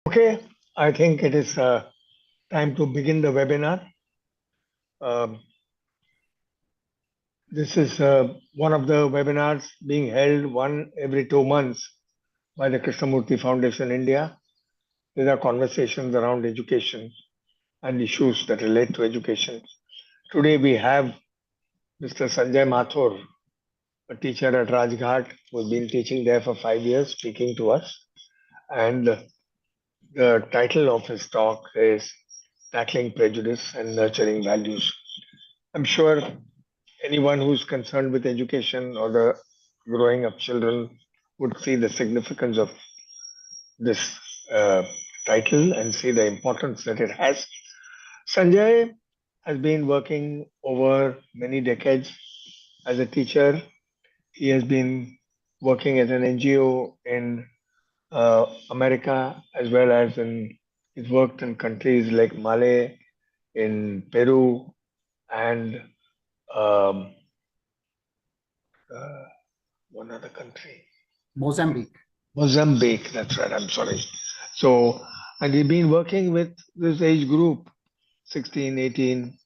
Okay, I think it is time to begin the webinar. Um, this is one of the webinars being held one every 2 months by the Krishnamurti Foundation India. These are conversations around education and issues that relate to education. Today we have Mr. Sanjay Mathur, a teacher at Rajghat who's been teaching there for 5 years, speaking to us. And the title of his talk is Tackling Prejudice and Nurturing Values. I'm sure anyone who's concerned with education or the growing of children would see the significance of this uh, title and see the importance that it has. Sanjay has been working over many decades as a teacher. He has been working as an NGO in America as well as he's worked in countries like Mali, in Peru, and um, uh, one other country. Mozambique. Mozambique, that's right, I'm sorry. So, and he's been working with this age group, 16, 18,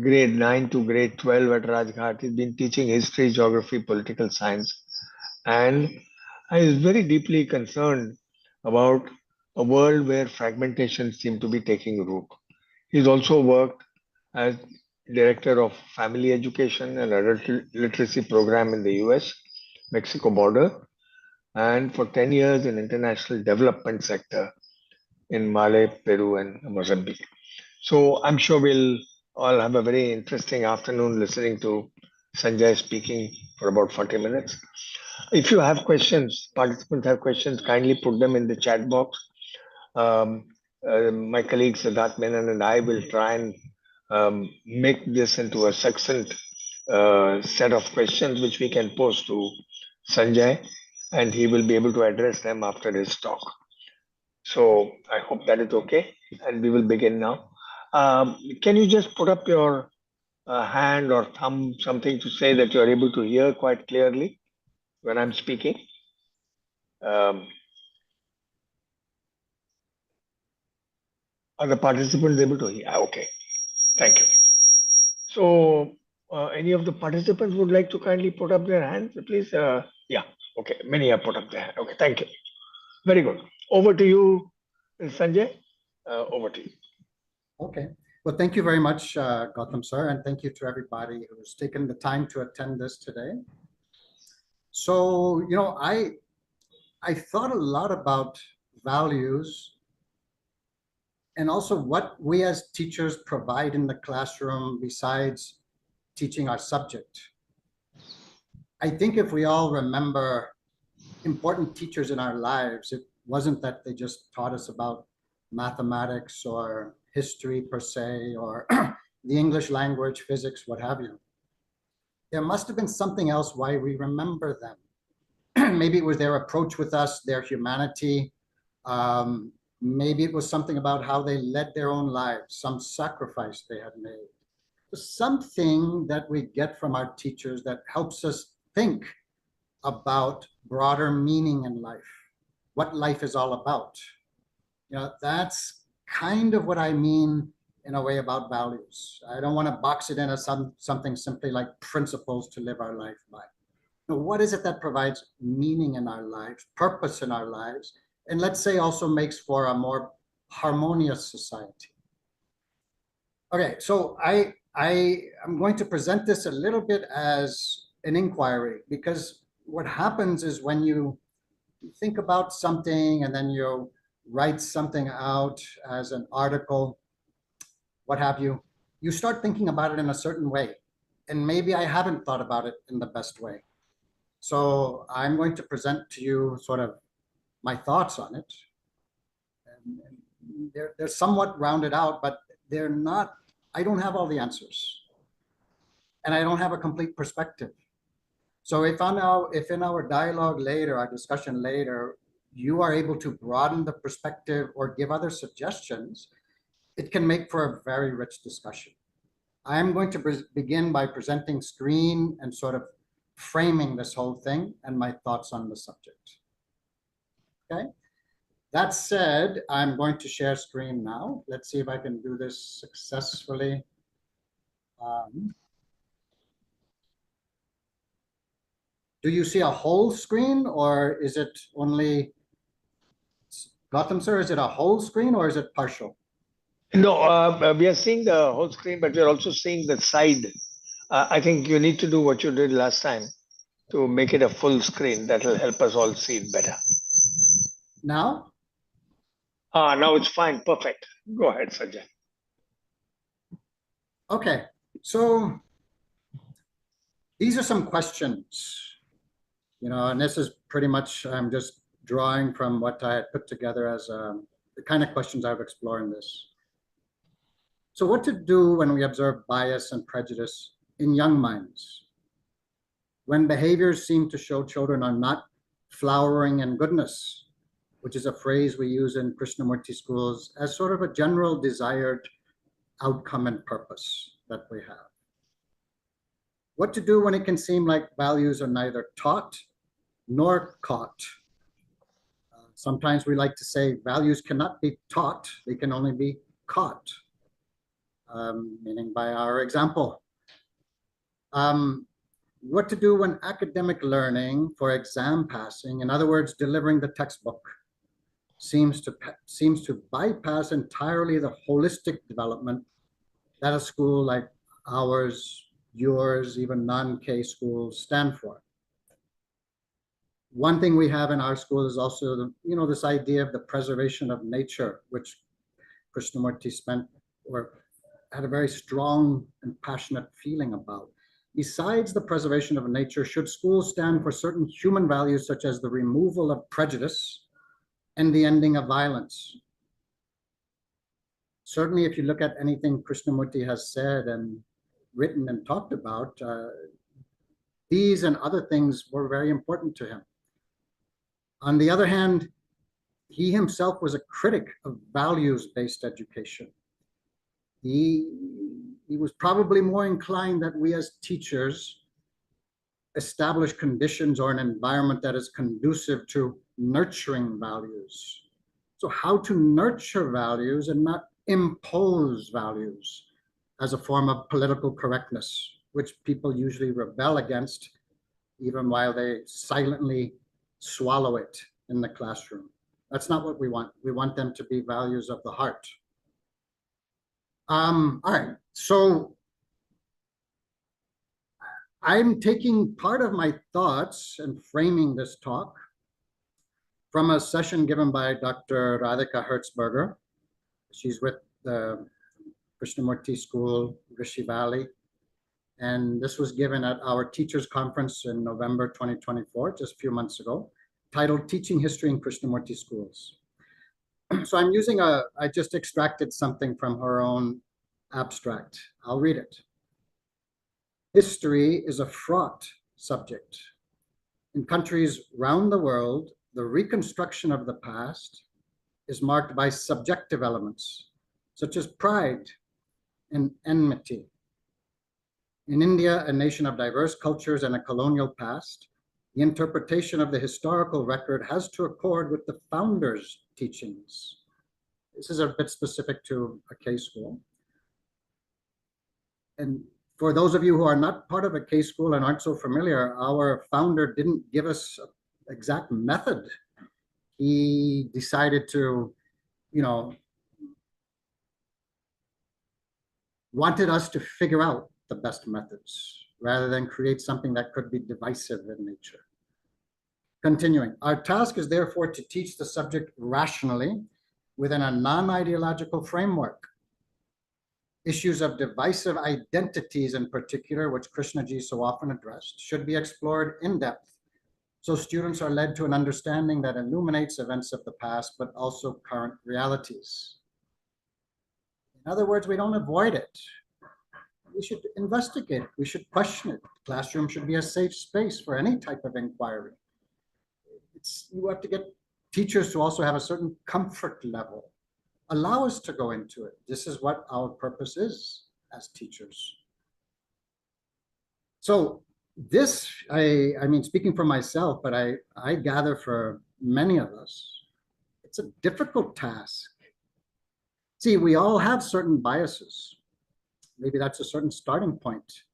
grade 9 to grade 12 at Rajghat. He's been teaching history, geography, political science, and I is very deeply concerned about a world where fragmentation seems to be taking root. He's also worked as director of family education and adult literacy program in the US, Mexico border, and for 10 years in international development sector in Mali, Peru, and Mozambique. So I'm sure we'll all have a very interesting afternoon listening to Sanjay speaking for about 40 minutes. If you have questions, participants have questions, kindly put them in the chat box. Um, my colleague Siddharth Menon and I will try and make this into a succinct set of questions which we can pose to Sanjay, and he will be able to address them after his talk. So I hope that is okay, and we will begin now. Can you just put up your hand or thumb, something to say that you are able to hear quite clearly when I'm speaking? Um, are the participants able to hear? Okay, thank you. So, any of the participants would like to kindly put up their hands, please? Yeah, okay, many have put up their hand. Okay, thank you. Very good. Over to you, Sanjay. Over to you. Okay. Well, thank you very much, Gautam sir, and thank you to everybody who's taken the time to attend this today. So, I thought a lot about values and also what we as teachers provide in the classroom besides teaching our subject. I think if we all remember important teachers in our lives, it wasn't that they just taught us about mathematics or history per se, or the English language, physics, what have you. There must have been something else why we remember them. Maybe it was their approach with us, their humanity. Maybe it was something about how they led their own lives, some sacrifice they had made. Something that we get from our teachers that helps us think about broader meaning in life, what life is all about. That's kind of what I mean in a way about values. I don't want to box it in as something simply like principles to live our life by. What is it that provides meaning in our lives, purpose in our lives, and let's say also makes for a more harmonious society? Okay, so I am going to present this a little bit as an inquiry, because what happens is when you think about something and then you write something out as an article, what have you, you start thinking about it in a certain way. And maybe I haven't thought about it in the best way. So I'm going to present to you sort of my thoughts on it. And they're somewhat rounded out, but they're not, I don't have all the answers. And I don't have a complete perspective. So if in our dialogue later, our discussion later, you are able to broaden the perspective or give other suggestions, it can make for a very rich discussion. I'm going to begin by presenting screen and sort of framing this whole thing and my thoughts on the subject. Okay. That said, I'm going to share screen now. Let's see if I can do this successfully. Do you see a whole screen, or is it only, Gautam sir, is it a whole screen or is it partial? No, we are seeing the whole screen, but we are also seeing the side. I think you need to do what you did last time to make it a full screen. That will help us all see it better. Now? Now it's fine. Perfect. Go ahead, Sanjay. Okay, so these are some questions, and this is pretty much, I'm just drawing from what I had put together as the kind of questions I would explore in this. So what to do when we observe bias and prejudice in young minds? When behaviors seem to show children are not flowering in goodness, which is a phrase we use in Krishnamurti schools as sort of a general desired outcome and purpose that we have. What to do when it can seem like values are neither taught nor caught. Sometimes we like to say values cannot be taught, they can only be caught, meaning by our example. What to do when academic learning for exam passing, in other words, delivering the textbook, seems to bypass entirely the holistic development that a school like ours, yours, even non-K schools stand for. One thing we have in our school is also this idea of the preservation of nature, which Krishnamurti had a very strong and passionate feeling about. Besides the preservation of nature, should schools stand for certain human values such as the removal of prejudice and the ending of violence? Certainly, if you look at anything Krishnamurti has said and written and talked about, these and other things were very important to him. On the other hand, he himself was a critic of values-based education. He was probably more inclined that we as teachers establish conditions or an environment that is conducive to nurturing values. So how to nurture values and not impose values as a form of political correctness, which people usually rebel against, even while they silently swallow it in the classroom. That's not what we want. We want them to be values of the heart. All right, so I'm taking part of my thoughts and framing this talk from a session given by Dr. Radhika Hertzberger. She's with the Krishnamurti School, Rishi Valley. And this was given at our teachers conference in November 2024, just a few months ago, titled Teaching History in Krishnamurti Schools. So I'm using I just extracted something from her own abstract. I'll read it. History is a fraught subject. In countries round the world, the reconstruction of the past is marked by subjective elements, such as pride and enmity. In India, a nation of diverse cultures and a colonial past, the interpretation of the historical record has to accord with the founders' teachings. This is a bit specific to a K school. And for those of you who are not part of a K school and aren't so familiar, our founder didn't give us an exact method. He decided to, wanted us to figure out the best methods rather than create something that could be divisive in nature. Continuing, our task is therefore to teach the subject rationally within a non-ideological framework. Issues of divisive identities in particular, which Krishnaji so often addressed, should be explored in depth, so students are led to an understanding that illuminates events of the past, but also current realities. In other words, we don't avoid it. We should investigate it. We should question it. The classroom should be a safe space for any type of inquiry. You have to get teachers to also have a certain comfort level. Allow us to go into it. This is what our purpose is as teachers. So this, I mean, speaking for myself, but I gather for many of us, It's a difficult task. See, we all have certain biases. Maybe that's a certain starting point.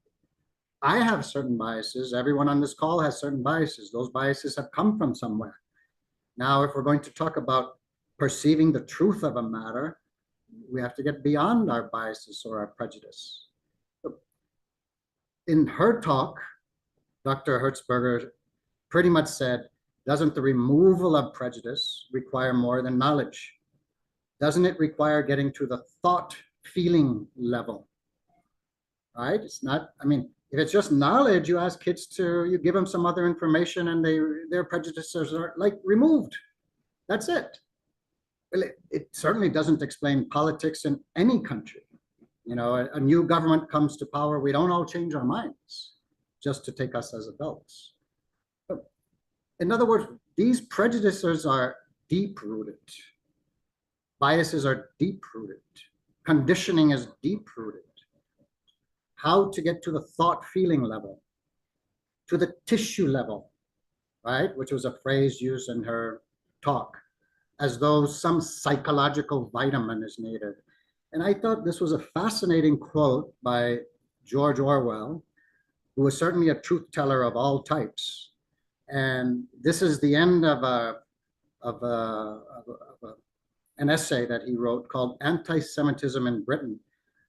I have certain biases. Everyone on this call has certain biases. Those biases have come from somewhere. Now, if we're going to talk about perceiving the truth of a matter, we have to get beyond our biases or our prejudice. In her talk, Dr. Hertzberger pretty much said, doesn't the removal of prejudice require more than knowledge? Doesn't it require getting to the thought feeling level? Right? It's not, I mean, if it's just knowledge, you ask kids to, you give them some other information and their prejudices are like removed. That's it. Well, it certainly doesn't explain politics in any country. You know, a new government comes to power, we don't all change our minds just to take us as adults. But in other words, these prejudices are deep-rooted. Biases are deep-rooted. Conditioning is deep-rooted. How to get to the thought-feeling level, to the tissue level, right? Which was a phrase used in her talk, as though some psychological vitamin is needed. And I thought this was a fascinating quote by George Orwell, who was certainly a truth teller of all types. And this is the end of an essay that he wrote called Anti-Semitism in Britain.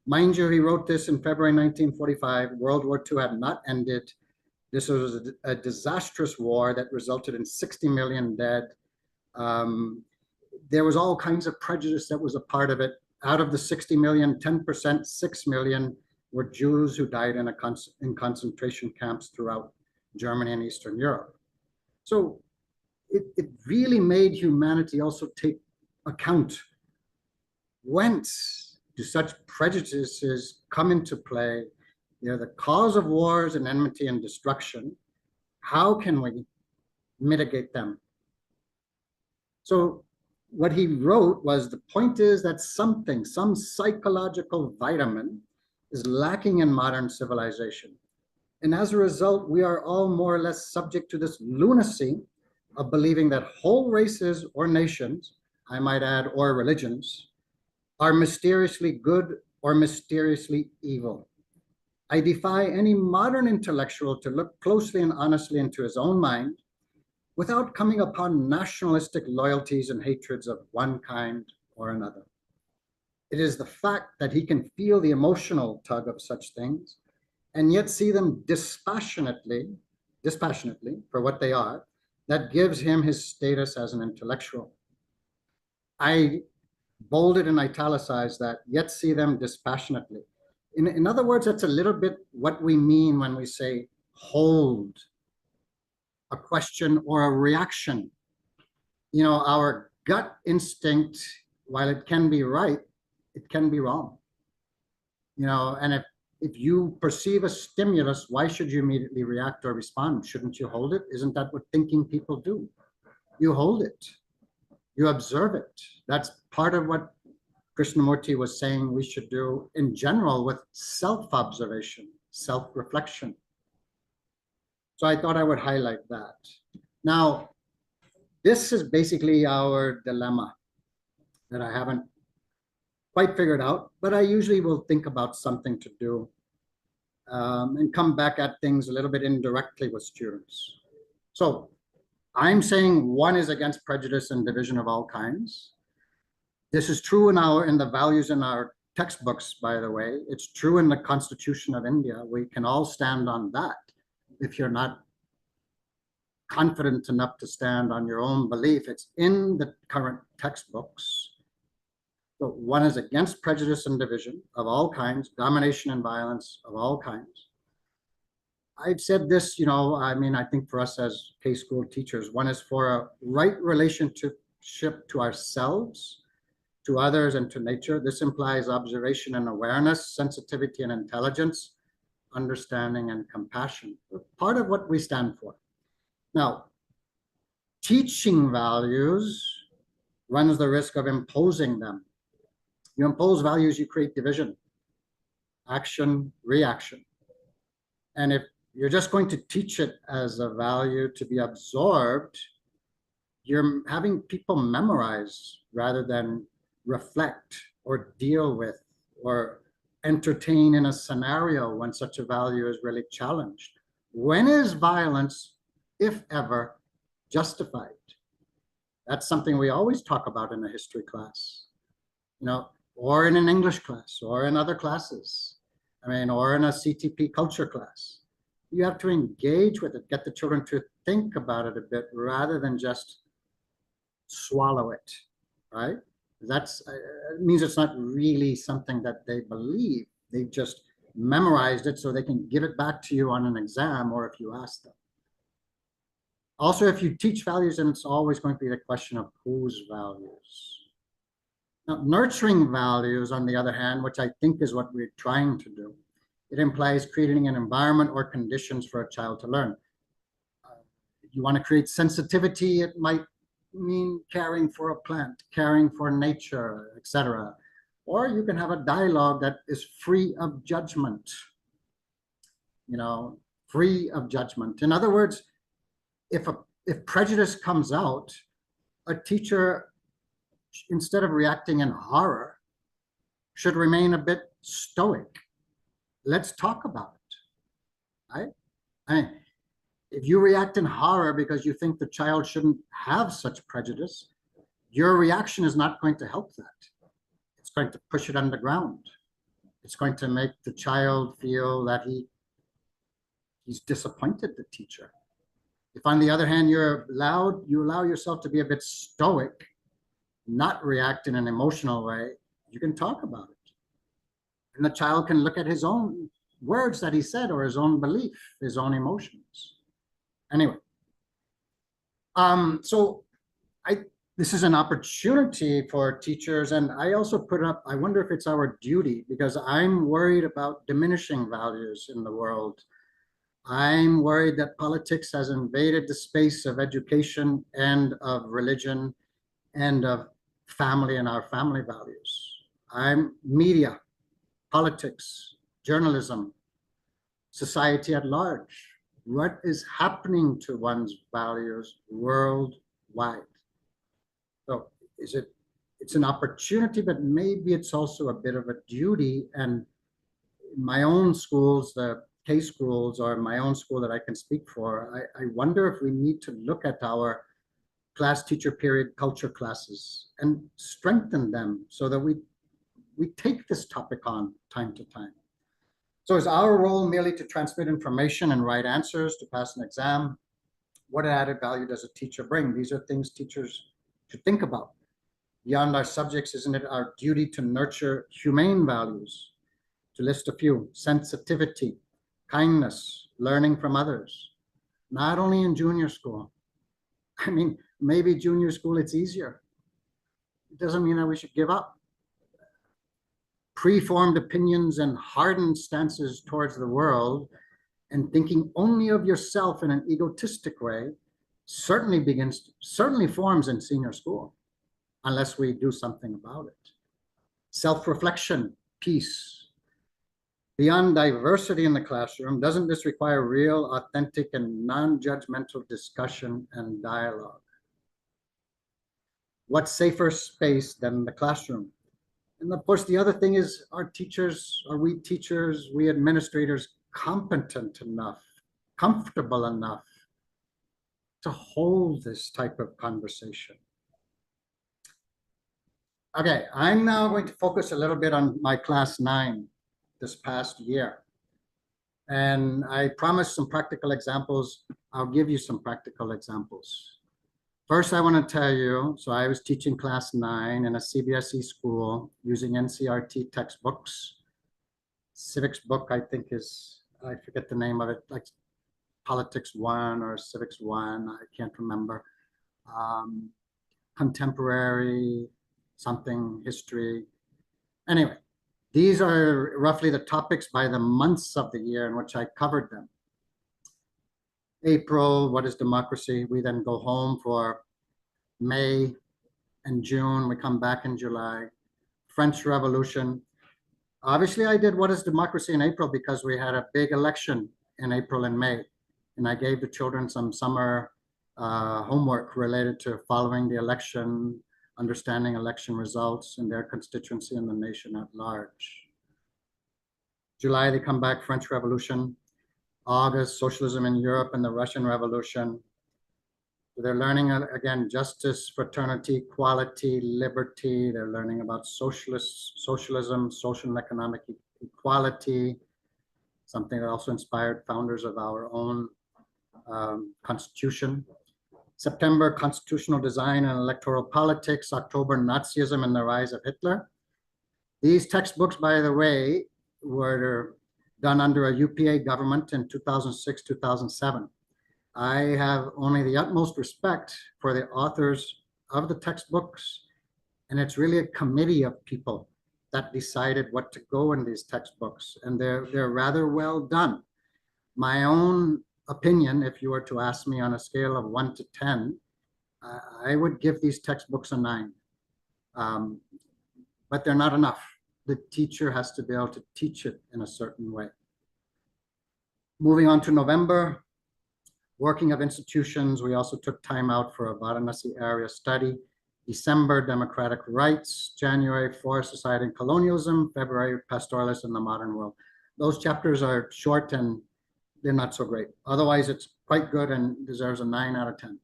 Mind you, he wrote this in February 1945. World War II had not ended. This was a disastrous war that resulted in 60 million dead. There was all kinds of prejudice that was a part of it. Out of the 60 million, 10%, 6 million were Jews who died in concentration camps throughout Germany and Eastern Europe. So it really made humanity also take account. Whence do such prejudices come into play? They're the cause of wars and enmity and destruction. How can we mitigate them? So what he wrote was, the point is that something, some psychological vitamin is lacking in modern civilization. And as a result, we are all more or less subject to this lunacy of believing that whole races or nations, I might add, or religions, are mysteriously good or mysteriously evil. I defy any modern intellectual to look closely and honestly into his own mind without coming upon nationalistic loyalties and hatreds of one kind or another. It is the fact that he can feel the emotional tug of such things and yet see them dispassionately for what they are, that gives him his status as an intellectual. I bolded and italicized that, yet see them dispassionately. In other words, that's a little bit what we mean when we say hold a question or a reaction. You know, our gut instinct, while it can be right, it can be wrong. You know, and if you perceive a stimulus, why should you immediately react or respond? Shouldn't you hold it? Isn't that what thinking people do? You hold it, you observe it. That's part of what Krishnamurti was saying we should do in general with self-observation, self-reflection. So I thought I would highlight that. Now, this is basically our dilemma that I haven't quite figured out, but I usually will think about something to do and come back at things a little bit indirectly with students. So I'm saying one is against prejudice and division of all kinds. This is true in the values in our textbooks, by the way. It's true in the Constitution of India. We can all stand on that. If you're not confident enough to stand on your own belief, it's in the current textbooks. So one is against prejudice and division of all kinds, domination and violence of all kinds. I've said this, you know, I mean, I think for us as K-school teachers, one is for a right relationship to ourselves, to others, and to nature. This implies observation and awareness, sensitivity and intelligence, understanding and compassion. Part of what we stand for. Now, teaching values runs the risk of imposing them. You impose values, you create division, action, reaction. And if you're just going to teach it as a value to be absorbed, you're having people memorize rather than reflect or deal with or entertain in a scenario when such a value is really challenged. When is violence, if ever, justified? That's something we always talk about in a history class, or in an English class or in other classes. Or in a CTP culture class. You have to engage with it, get the children to think about it a bit rather than just swallow it, right? That's it means it's not really something that they believe. They just memorized it so they can give it back to you on an exam or if you ask them. Also, if you teach values, then it's always going to be the question of whose values. Now, nurturing values, on the other hand, which I think is what we're trying to do, it implies creating an environment or conditions for a child to learn. If you want to create sensitivity, it might mean caring for a plant, caring for nature, etc. Or you can have a dialogue that is free of judgment, free of judgment. In other words, if prejudice comes out, a teacher, instead of reacting in horror, should remain a bit stoic. Let's talk about it, right? If you react in horror because you think the child shouldn't have such prejudice, your reaction is not going to help that. It's going to push it underground. It's going to make the child feel that he's disappointed the teacher. If, on the other hand, you allow yourself to be a bit stoic, not react in an emotional way, you can talk about it. And the child can look at his own words that he said or his own belief, his own emotions. Anyway, this is an opportunity for teachers, and I also put up, I wonder if it's our duty, because I'm worried about diminishing values in the world. I'm worried that politics has invaded the space of education and of religion and of family and our family values. Media, politics, journalism, society at large. What is happening to one's values worldwide? So it's an opportunity, but maybe it's also a bit of a duty. And my own schools, the K schools, or my own school that I can speak for, I wonder if we need to look at our class teacher period culture classes and strengthen them so that we take this topic on time to time. So is our role merely to transmit information and write answers to pass an exam? What added value does a teacher bring? These are things teachers should think about. Beyond our subjects, isn't it our duty to nurture humane values? To list a few: sensitivity, kindness, learning from others. Not only in junior school. Maybe junior school, it's easier. It doesn't mean that we should give up. Preformed opinions and hardened stances towards the world and thinking only of yourself in an egotistic way certainly forms in senior school, unless we do something about it. Self-reflection, peace. Beyond diversity in the classroom, doesn't this require real, authentic, and non-judgmental discussion and dialogue? What safer space than the classroom? And of course, the other thing is, are we teachers, we administrators competent enough, comfortable enough to hold this type of conversation? Okay, I'm now going to focus a little bit on my class 9 this past year. And I promised some practical examples. I'll give you some practical examples. First, I want to tell you, so I was teaching class 9 in a CBSE school using NCRT textbooks. Civics book, I think I forget the name of it, like Politics 1 or Civics 1, I can't remember. Contemporary, something, history. Anyway, these are roughly the topics by the months of the year in which I covered them. April, what is democracy? We then go home for May and June. We come back in July. French Revolution. Obviously, I did what is democracy in April because we had a big election in April and May. And I gave the children some summer homework related to following the election, understanding election results in their constituency and the nation at large. July, they come back, French Revolution. August, socialism in Europe and the Russian Revolution. They're learning, again, justice, fraternity, equality, liberty. They're learning about socialism, social and economic equality, something that also inspired founders of our own constitution. September, constitutional design and electoral politics. October, Nazism and the rise of Hitler. These textbooks, by the way, were done under a UPA government in 2006, 2007. I have only the utmost respect for the authors of the textbooks, and it's really a committee of people that decided what to go in these textbooks, and they're rather well done. My own opinion, if you were to ask me on a scale of 1 to 10, I would give these textbooks a 9. But they're not enough. The teacher has to be able to teach it in a certain way. Moving on to November, working of institutions. We also took time out for a Varanasi area study. December, democratic rights. January, forest society and colonialism. February, pastoralists in the modern world. Those chapters are short and they're not so great. Otherwise, it's quite good and deserves a 9 out of 10.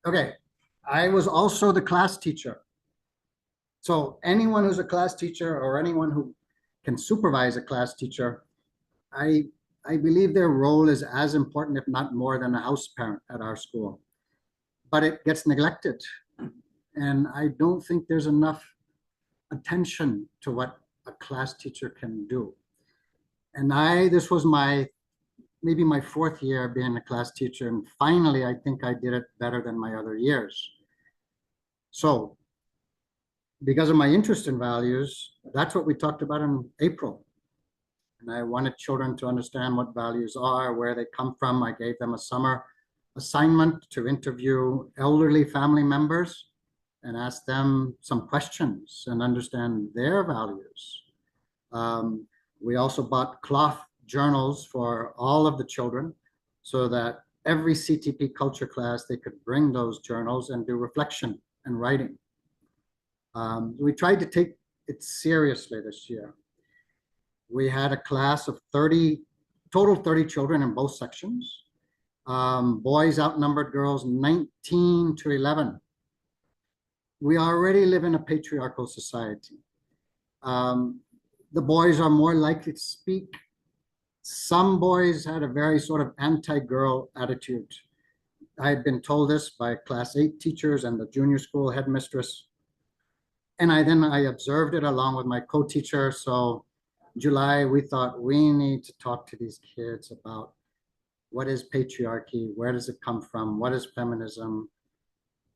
Okay, I was also the class teacher. So anyone who's a class teacher or anyone who can supervise a class teacher, I believe their role is as important, if not more, than a house parent at our school. But it gets neglected. And I don't think there's enough attention to what a class teacher can do. And this was maybe my 4th year being a class teacher. And finally, I think I did it better than my other years. So because of my interest in values, that's what we talked about in April. And I wanted children to understand what values are, where they come from. I gave them a summer assignment to interview elderly family members and ask them some questions and understand their values. We also bought cloth journals for all of the children so that every CTP culture class, they could bring those journals and do reflection and writing. We tried to take it seriously this year. We had a class of 30 children in both sections. Boys outnumbered girls 19 to 11. We already live in a patriarchal society. The boys are more likely to speak. Some boys had a very sort of anti-girl attitude. I had been told this by class 8 teachers and the junior school headmistress. And I observed it along with my co-teacher. So July, we thought we need to talk to these kids about what is patriarchy, where does it come from, what is feminism,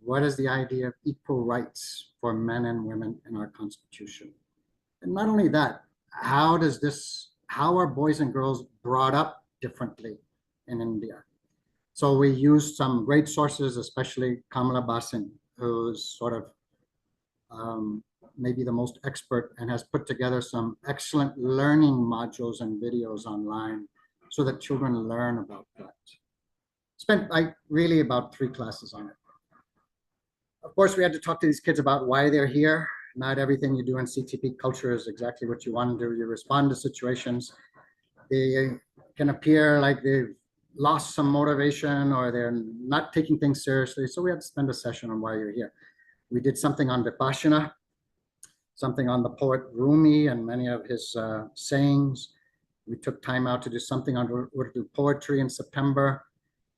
what is the idea of equal rights for men and women in our Constitution. And not only that, how are boys and girls brought up differently in India? So we used some great sources, especially Kamala Basin, who's sort of maybe the most expert and has put together some excellent learning modules and videos online so that children learn about that. Spent really about 3 classes on it. Of course, we had to talk to these kids about why they're here. Not everything you do in CTP culture is exactly what you want to do. You respond to situations. They can appear like they've lost some motivation or they're not taking things seriously. So we had to spend a session on why you're here. We did something on Vipassana, something on the poet Rumi and many of his sayings. We took time out to do something on Urdu poetry in September.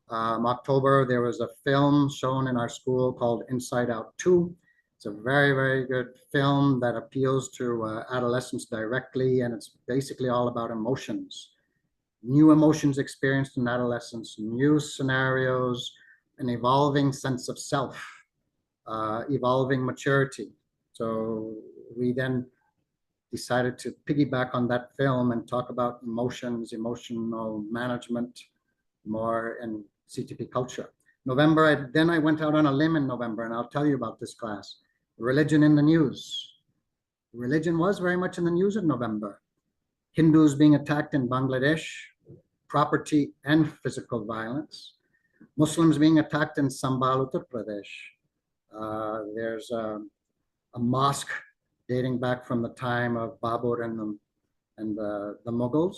October, there was a film shown in our school called Inside Out 2. It's a very, very good film that appeals to adolescents directly, and it's basically all about emotions. New emotions experienced in adolescence, new scenarios, an evolving sense of self, evolving maturity. So we then decided to piggyback on that film and talk about emotions, emotional management, more in CTP culture. November, then I went out on a limb in November, and I'll tell you about this class. Religion in the news. Religion was very much in the news in November. Hindus being attacked in Bangladesh, property and physical violence. Muslims being attacked in Sambal, Uttar Pradesh. There's a mosque dating back from the time of Babur and the Mughals.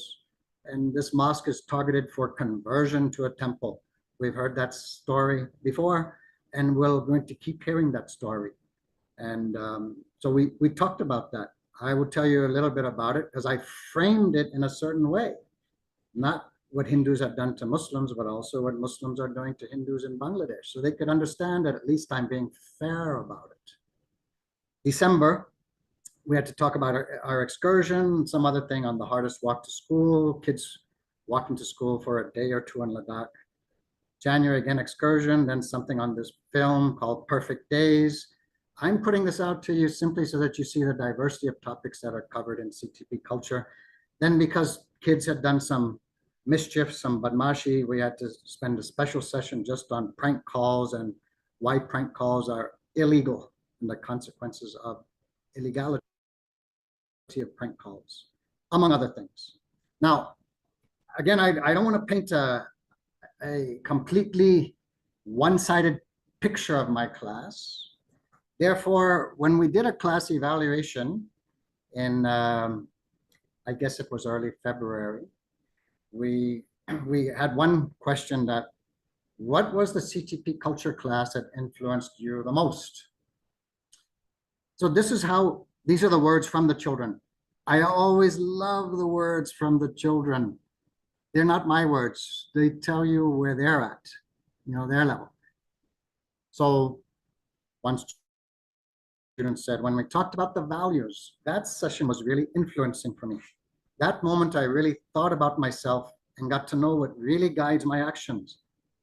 And this mosque is targeted for conversion to a temple. We've heard that story before, and we're going to keep hearing that story. And so we talked about that. I will tell you a little bit about it because I framed it in a certain way, not what Hindus have done to Muslims, but also what Muslims are doing to Hindus in Bangladesh. So they could understand that at least I'm being fair about it. December, we had to talk about our excursion, some other thing on the hardest walk to school, kids walking to school for a day or two in Ladakh. January, again, excursion, then something on this film called Perfect Days. I'm putting this out to you simply so that you see the diversity of topics that are covered in CTP culture. Then because kids had done some mischief, some badmashi, we had to spend a special session just on prank calls and why prank calls are illegal and the consequences of illegality of prank calls, among other things. Now, again, I don't want to paint a completely one-sided picture of my class. Therefore, when we did a class evaluation in, I guess it was early February, we had one question that, what was the CTP culture class that influenced you the most? So this is how, these are the words from the children. I always love the words from the children. They're not my words. They tell you where they're at, you know, their level. So one student said, when we talked about the values, that session was really influencing for me. That moment, I really thought about myself and got to know what really guides my actions.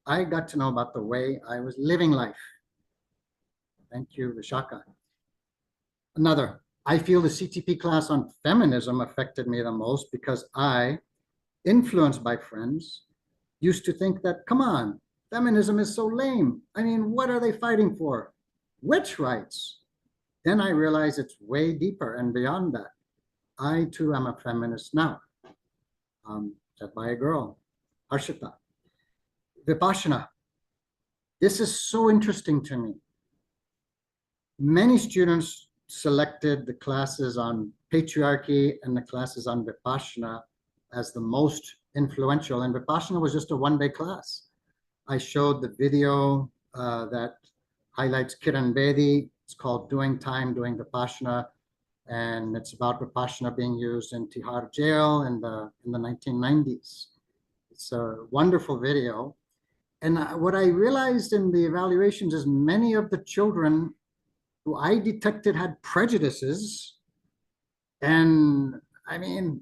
I got to know about the way I was living life. Thank you, Vishaka. Another, I feel the CTP class on feminism affected me the most because I, influenced by friends, used to think that, come on, feminism is so lame. I mean, what are they fighting for? Which rights? Then I realized it's way deeper and beyond that. I too am a feminist now, said by a girl, Harshita. Vipassana. This is so interesting to me. Many students selected the classes on patriarchy and the classes on Vipassana as the most influential, and Vipassana was just a one-day class. I showed the video that highlights Kiran Bedi. It's called Doing Time, Doing Vipassana, and it's about Vipassana being used in Tihar jail in the 1990s. It's a wonderful video. And what I realized in the evaluations is many of the children who I detected had prejudices. And I mean,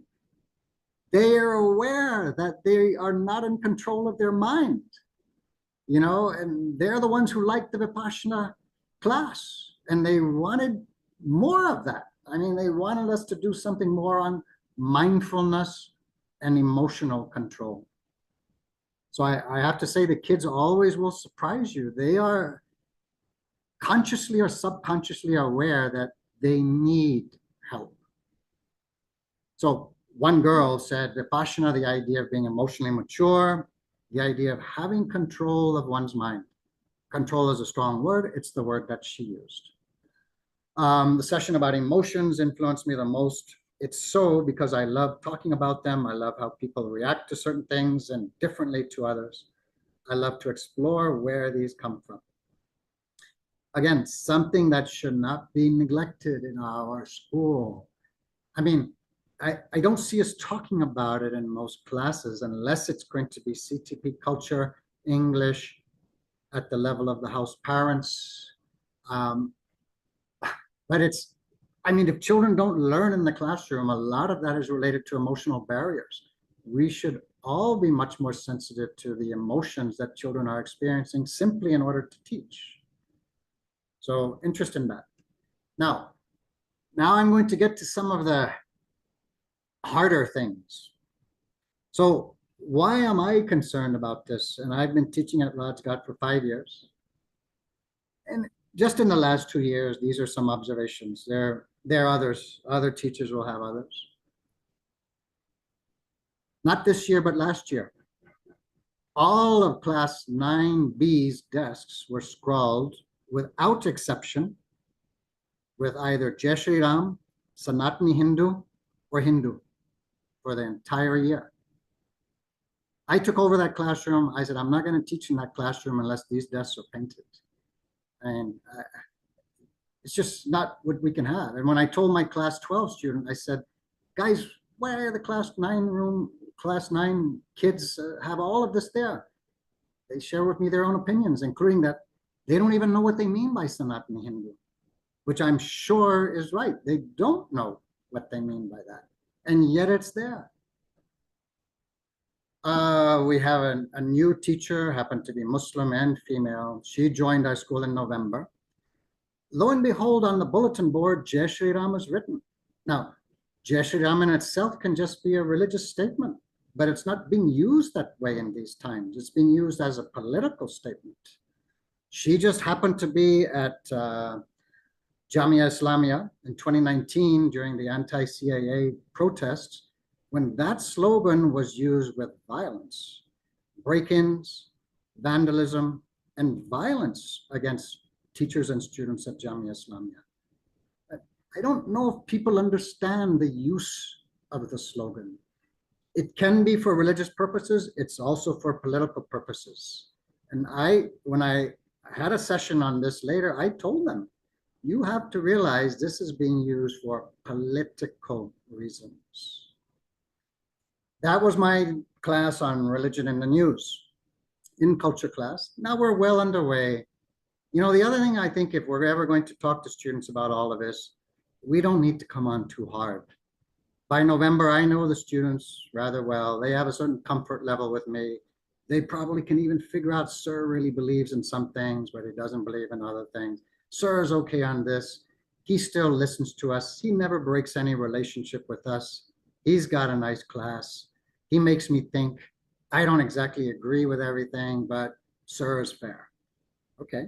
they are aware that they are not in control of their mind, you know, and they're the ones who liked the Vipassana class and they wanted more of that. I mean, they wanted us to do something more on mindfulness and emotional control. So I have to say the kids always will surprise you. They are consciously or subconsciously aware that they need help. So one girl said, Vipassana, the idea of being emotionally mature, the idea of having control of one's mind. Control is a strong word. It's the word that she used. The session about emotions influenced me the most. It's so because I love talking about them. I love how people react to certain things and differently to others. I love to explore where these come from. Again, something that should not be neglected in our school. I mean, I don't see us talking about it in most classes unless it's going to be CTP culture, English, at the level of the house parents. But it's, I mean, if children don't learn in the classroom, a lot of that is related to emotional barriers. We should all be much more sensitive to the emotions that children are experiencing simply in order to teach. So interest in that. Now I'm going to get to some of the harder things. So why am I concerned about this? And I've been teaching at Rajghat for 5 years. And just in the last 2 years, these are some observations. There are others, other teachers will have others. Not this year, but last year. all of class 9B's desks were scrawled without exception with either Jai Shri Ram, Sanatani Hindu, or Hindu for the entire year. I took over that classroom. I said, I'm not going to teach in that classroom unless these desks are painted. And it's just not what we can have. And when I told my class 12 student, I said, guys, why are the class 9 kids have all of this there? They share with me their own opinions, including that they don't even know what they mean by Sanatani Hindu, which I'm sure is right. They don't know what they mean by that. And yet it's there. We have a new teacher, happened to be Muslim and female. She joined our school in November. Lo and behold, on the bulletin board, Jai Shri Ram is written. Now, Jai Shri Ram in itself can just be a religious statement, but it's not being used that way in these times. It's being used as a political statement. She just happened to be at Jamia Islamia in 2019 during the anti-CAA protests, when that slogan was used with violence, break-ins, vandalism, and violence against teachers and students at Jamia Islamia. I don't know if people understand the use of the slogan. It can be for religious purposes. It's also for political purposes. And when I had a session on this later, I told them, you have to realize this is being used for political reasons. That was my class on religion in the news. In culture class, now we're well underway. You know, the other thing I think, if we're ever going to talk to students about all of this, we don't need to come on too hard. By November, I know the students rather well. They have a certain comfort level with me. They probably can even figure out Sir really believes in some things, but he doesn't believe in other things. Sir is okay on this. He still listens to us. He never breaks any relationship with us. He's got a nice class. He makes me think. I don't exactly agree with everything, but Sir is fair. Okay.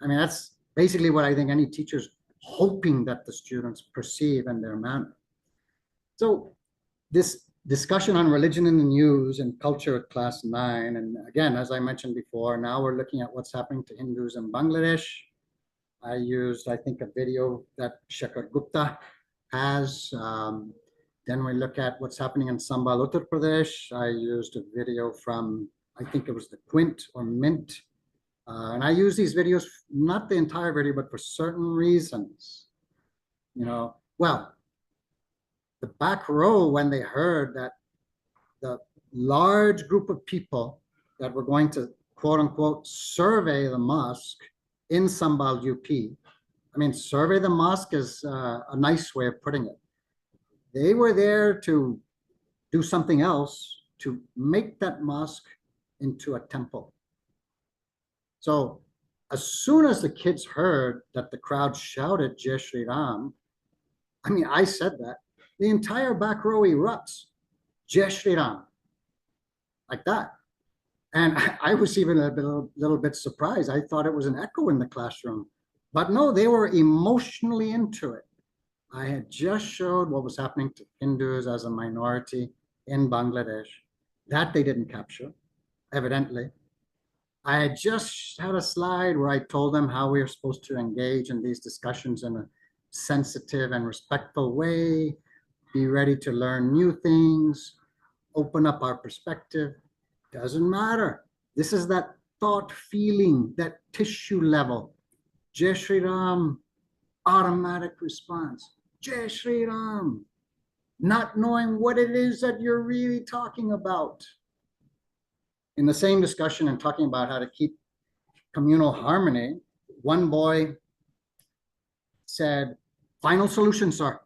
I mean, that's basically what I think any teacher's hoping that the students perceive in their manner. So this discussion on religion in the news and culture at class 9, and again, as I mentioned before, now we're looking at what's happening to Hindus in Bangladesh. I used, I think, a video that Shekhar Gupta has. Then we look at what's happening in Sambal, Uttar Pradesh. I used a video from, I think it was the Quint or Mint. And I use these videos, not the entire video, but for certain reasons. You know, well, the back row, when they heard that the large group of people that were going to, quote unquote, survey the mosque in Sambal, UP. I mean, survey the mosque is a nice way of putting it. They were there to do something else, to make that mosque into a temple. So as soon as the kids heard that the crowd shouted Jai Shri Ram, I mean, I said that, the entire back row erupts, Jai Shri Ram, like that. And I was even a little bit surprised. I thought it was an echo in the classroom, but no, they were emotionally into it. I had just showed what was happening to Hindus as a minority in Bangladesh. That they didn't capture, evidently. I had just had a slide where I told them how we are supposed to engage in these discussions in a sensitive and respectful way, be ready to learn new things, open up our perspective. Doesn't matter. This is that thought, feeling, that tissue level. Jai Shri Ram, automatic response. Jai Shri Ram, not knowing what it is that you're really talking about. In the same discussion and talking about how to keep communal harmony, one boy said, final solution, sir.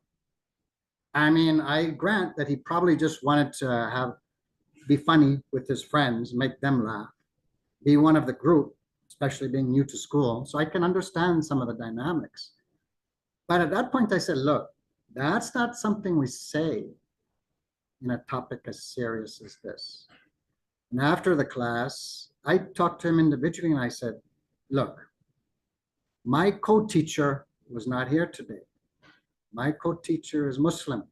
I mean, I grant that he probably just wanted to be funny with his friends, make them laugh, be one of the group, especially being new to school. So I can understand some of the dynamics. But at that point, I said, look, that's not something we say in a topic as serious as this. And after the class, I talked to him individually and I said, look, my co-teacher was not here today. My co-teacher is Muslim.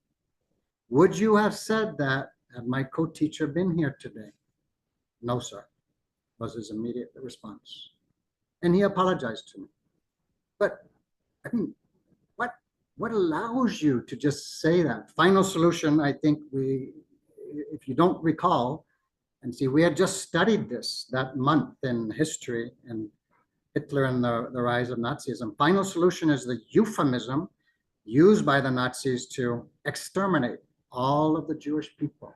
Would you have said that had my co-teacher been here today? No, sir. was his immediate response. And he apologized to me. But I mean, what allows you to just say that? Final solution, I think if you don't recall, and see, we had just studied this that month in history and Hitler and the rise of Nazism. Final solution is the euphemism used by the Nazis to exterminate all of the Jewish people.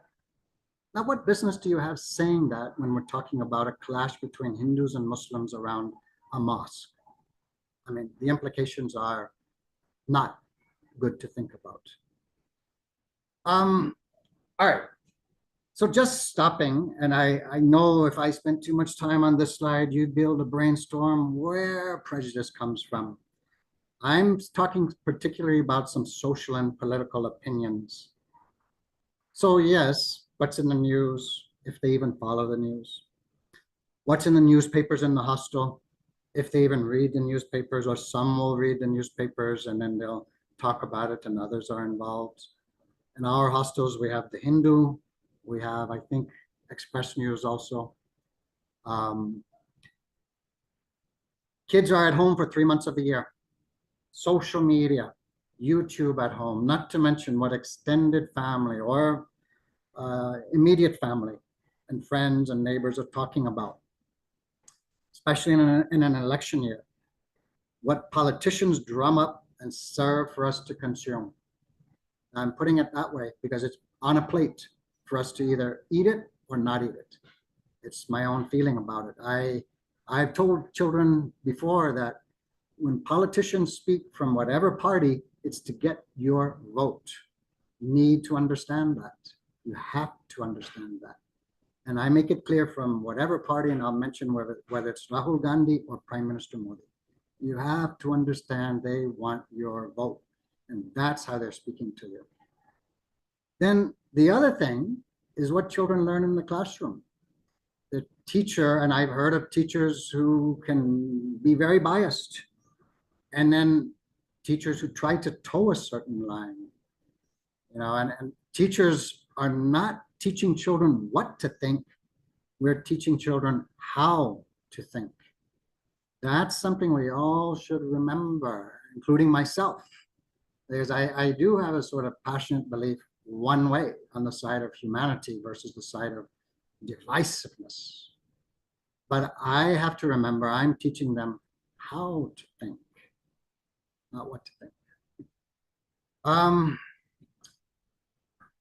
Now, what business do you have saying that when we're talking about a clash between Hindus and Muslims around a mosque? I mean, the implications are not good to think about. All right. So just stopping, and I know if I spent too much time on this slide, you'd be able to brainstorm where prejudice comes from. I'm talking particularly about some social and political opinions. So yes, what's in the news, if they even follow the news? What's in the newspapers in the hostel, if they even read the newspapers, or some will read the newspapers and then they'll talk about it and others are involved. In our hostels, we have the Hindu, we have, I think, Express News also. Kids are at home for 3 months of the year. Social media, YouTube at home, not to mention what extended family or immediate family and friends and neighbors are talking about, especially in an election year. What politicians drum up and serve for us to consume. I'm putting it that way because it's on a plate for us to either eat it or not eat it. It's my own feeling about it. I've told children before that when politicians speak from whatever party, it's to get your vote. You need to understand that. You have to understand that. And I make it clear from whatever party, and I'll mention whether it's Rahul Gandhi or Prime Minister Modi. You have to understand they want your vote. And that's how they're speaking to you. Then the other thing is what children learn in the classroom. The teacher, and I've heard of teachers who can be very biased, and then teachers who try to toe a certain line, and teachers are not teaching children what to think. We're teaching children how to think. That's something we all should remember, including myself, because I do have a sort of passionate belief one way on the side of humanity versus the side of divisiveness. But I have to remember I'm teaching them how to think, not what to think.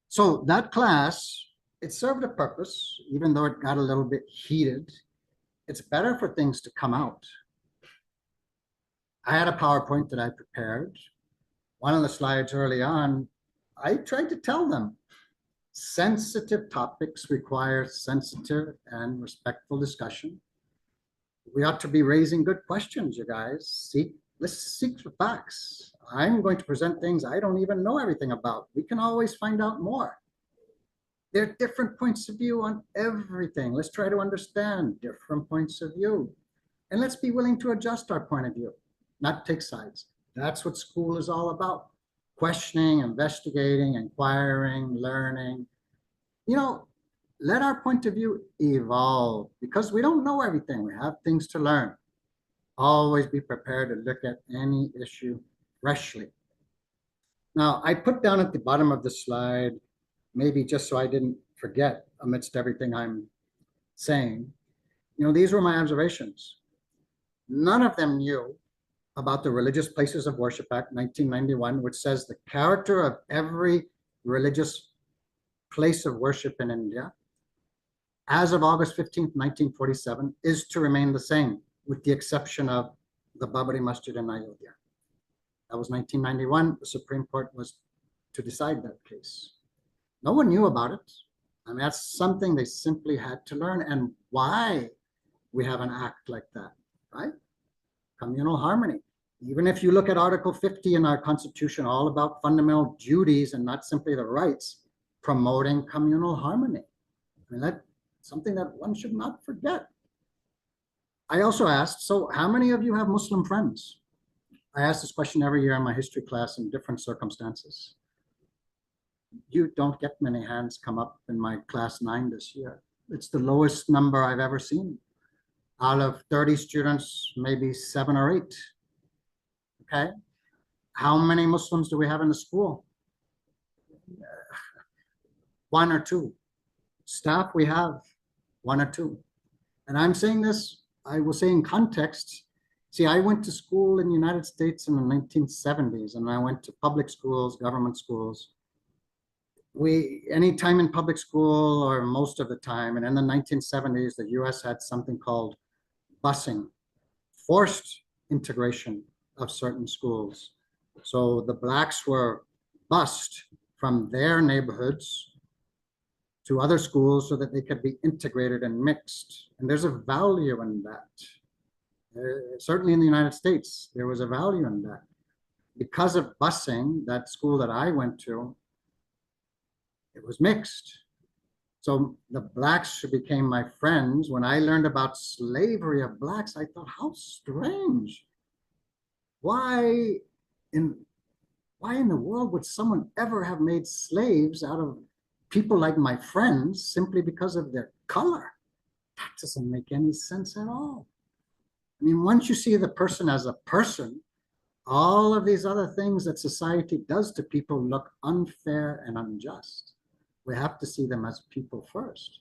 So that class, it served a purpose, even though it got a little bit heated. It's better for things to come out. I had a PowerPoint that I prepared. One of the slides early on, I tried to tell them sensitive topics require sensitive and respectful discussion. We ought to be raising good questions, you guys. Let's seek the facts. I'm going to present things I don't even know everything about. We can always find out more. There are different points of view on everything. Let's try to understand different points of view. And let's be willing to adjust our point of view, not take sides. That's what school is all about. Questioning, investigating, inquiring, learning. Let our point of view evolve because we don't know everything. We have things to learn. Always be prepared to look at any issue freshly. Now, I put down at the bottom of the slide, maybe just so I didn't forget amidst everything I'm saying, these were my observations. None of them knew about the Religious Places of Worship Act 1991, which says the character of every religious place of worship in India as of August 15th, 1947, is to remain the same, with the exception of the Babri Masjid in Ayodhya. That was 1991. The Supreme Court was to decide that case. No one knew about it. I mean, that's something they simply had to learn, and why we have an act like that, right? Communal harmony. Even if you look at Article 50 in our Constitution, all about fundamental duties and not simply the rights, promoting communal harmony. I mean, that's something that one should not forget. I also asked, so how many of you have Muslim friends? I ask this question every year in my history class in different circumstances. You don't get many hands come up in my class 9 this year. It's the lowest number I've ever seen. Out of 30 students, maybe 7 or 8. Okay. How many Muslims do we have in the school? 1 or 2. Staff, we have 1 or 2. And I'm saying this, I will say in context. See, I went to school in the United States in the 1970s, and I went to public schools, government schools. Any time in public school, or most of the time, and in the 1970s, the US had something called busing, forced integration of certain schools. So the blacks were bused from their neighborhoods to other schools so that they could be integrated and mixed. And there's a value in that. Certainly in the United States, there was a value in that. Because of busing, that school that I went to, it was mixed. So the blacks became my friends. When I learned about slavery of blacks, I thought, how strange. Why in the world would someone ever have made slaves out of people like my friends simply because of their color? That doesn't make any sense at all. I mean, once you see the person as a person, all of these other things that society does to people look unfair and unjust. We have to see them as people first.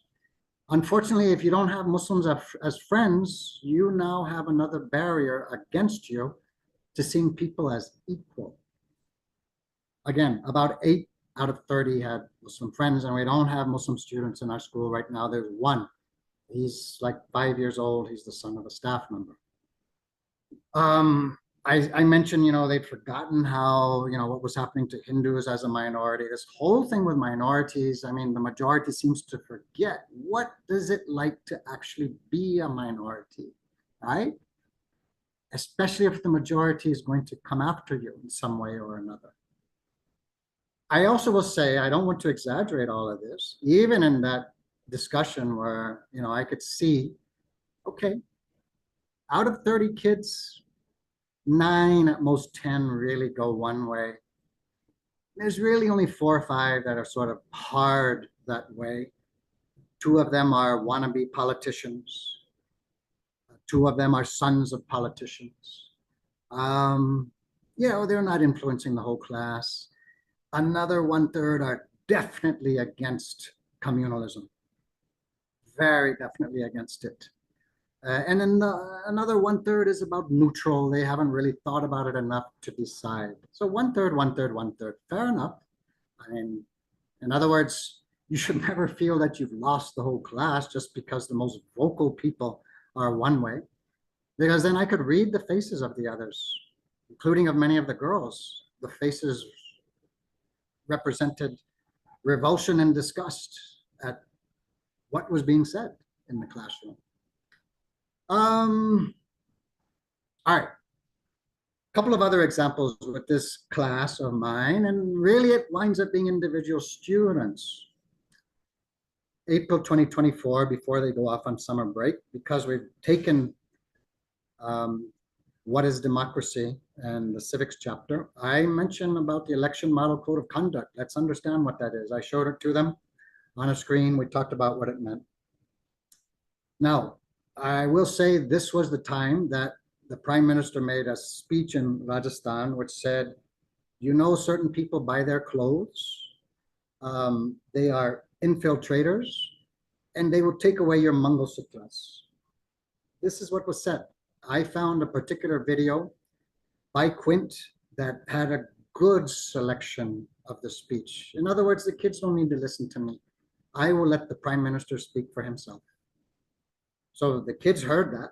Unfortunately, if you don't have Muslims as friends, you now have another barrier against you to seeing people as equal. Again, about 8 out of 30 had Muslim friends, and we don't have Muslim students in our school right now. There's 1. He's like 5 years old. He's the son of a staff member. I mentioned, they'd forgotten how, what was happening to Hindus as a minority. This whole thing with minorities, I mean, the majority seems to forget what does it like to actually be a minority, right? Especially if the majority is going to come after you in some way or another. I also will say, I don't want to exaggerate all of this, even in that discussion where, I could see, okay, out of 30 kids, 9, at most 10 really go one way. There's really only 4 or 5 that are sort of hard that way. 2 of them are wannabe politicians. 2 of them are sons of politicians. They're not influencing the whole class. Another 1/3 are definitely against communalism. Very definitely against it. And then another 1/3 is about neutral. They haven't really thought about it enough to decide. So 1/3, 1/3, 1/3. Fair enough. I mean, in other words, you should never feel that you've lost the whole class just because the most vocal people are one way. Because then I could read the faces of the others, including of many of the girls. The faces represented revulsion and disgust at what was being said in the classroom. All right. A couple of other examples with this class of mine, and really it winds up being individual students. April 2024, before they go off on summer break, because we've taken What is Democracy and the civics chapter, I mentioned about the election model code of conduct. Let's understand what that is. I showed it to them on a screen. We talked about what it meant. Now, I will say this was the time that the Prime Minister made a speech in Rajasthan which said, certain people by their clothes. They are infiltrators, and they will take away your Mangalsutras. This is what was said. I found a particular video by Quint that had a good selection of the speech. In other words, the kids don't need to listen to me. I will let the Prime Minister speak for himself. So the kids heard that,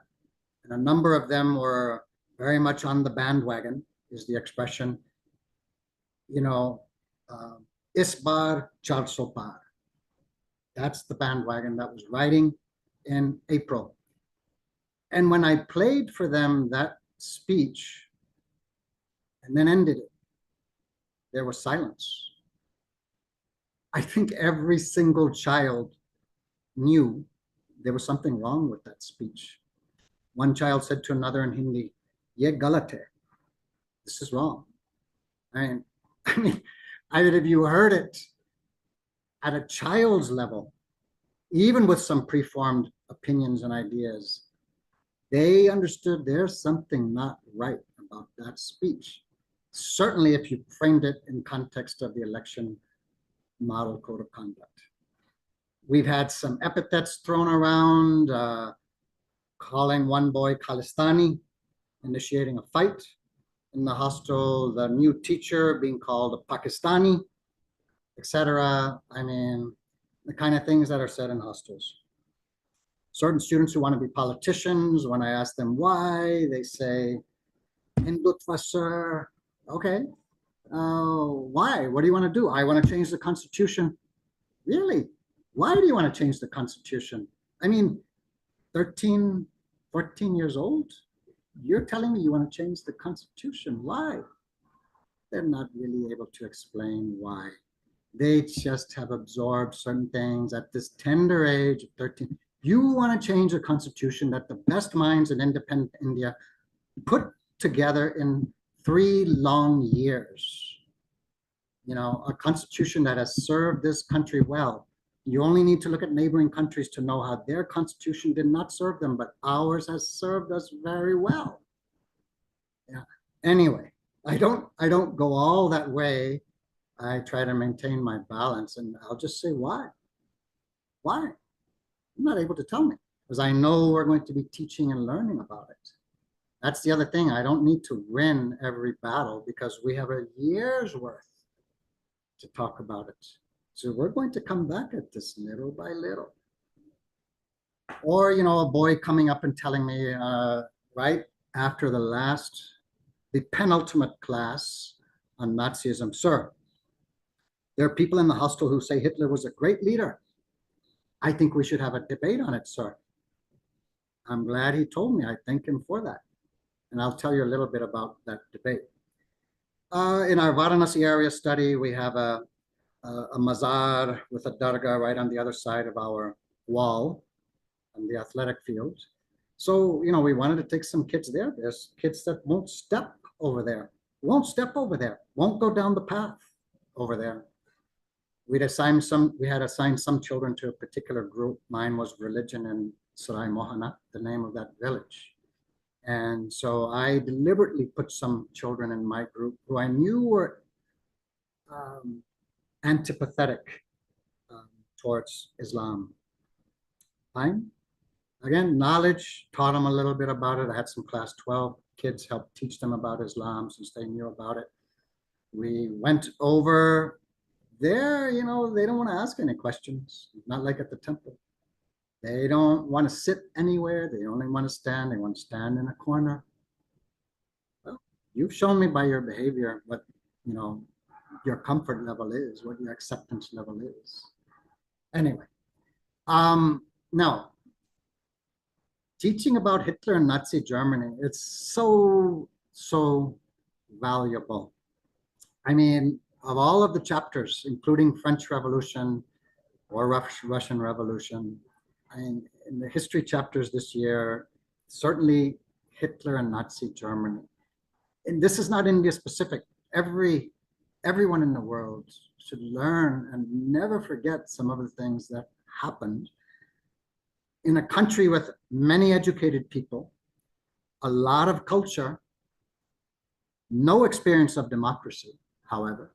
and a number of them were very much on the bandwagon, is the expression, is bar 400 par. That's the bandwagon that was riding in April. And when I played for them that speech and then ended it, there was silence. I think every single child knew there was something wrong with that speech. One child said to another in Hindi, "Ye galat hai." This is wrong. I mean, if you heard it at a child's level, even with some preformed opinions and ideas, They understood there's something not right about that speech. Certainly if you framed it in context of the election model code of conduct. We've had some epithets thrown around, calling one boy Khalistani, initiating a fight in the hostel, the new teacher being called a Pakistani, etc. I mean, the kind of things that are said in hostels. Certain students who want to be politicians, when I ask them why, they say, Hindutva, sir. Okay. Why? What do you want to do? I want to change the constitution. Really? Why do you want to change the constitution? I mean, 13, 14 years old? You're telling me you want to change the constitution. Why? They're not really able to explain why. They just have absorbed certain things at this tender age of 13. You want to change a constitution that the best minds in independent India put together in 3 long years. You know, a constitution that has served this country well. You only need to look at neighboring countries to know how their constitution did not serve them, but ours has served us very well. Yeah. Anyway, I don't go all that way. I try to maintain my balance, and I'll just say why. Why? I'm not able to tell me because I know we're going to be teaching and learning about it. That's the other thing. I don't need to win every battle because we have a year's worth to talk about it. So we're going to come back at this little by little. Or, you know, a boy coming up and telling me, right after the penultimate class on Nazism, sir, there are people in the hostel who say Hitler was a great leader. I think we should have a debate on it, sir. I'm glad he told me. I thank him for that. And I'll tell you a little bit about that debate. In our Varanasi area study, we have a mazar with a dargah right on the other side of our wall on the athletic field. So, you know, we wanted to take some kids there. There's kids that won't step over there, won't go down the path over there. We had assigned some children to a particular group. Mine was religion in Sarai Mohana, the name of that village. And so I deliberately put some children in my group who I knew were antipathetic towards Islam. Fine. Again, knowledge, taught them a little bit about it. I had some class 12 kids help teach them about Islam since they knew about it. We went over there, you know, they don't want to ask any questions, not like at the temple. They don't want to sit anywhere. They only want to stand. They want to stand in a corner. Well, you've shown me by your behavior what, you know, your comfort level is, what your acceptance level is. Anyway, now, teaching about Hitler and Nazi Germany, it's so valuable. I mean, of all of the chapters, including French Revolution or Russian Revolution, I mean, in the history chapters this year, certainly Hitler and Nazi Germany. And this is not India specific. Everyone in the world should learn and never forget some of the things that happened in a country with many educated people, a lot of culture, no experience of democracy, however,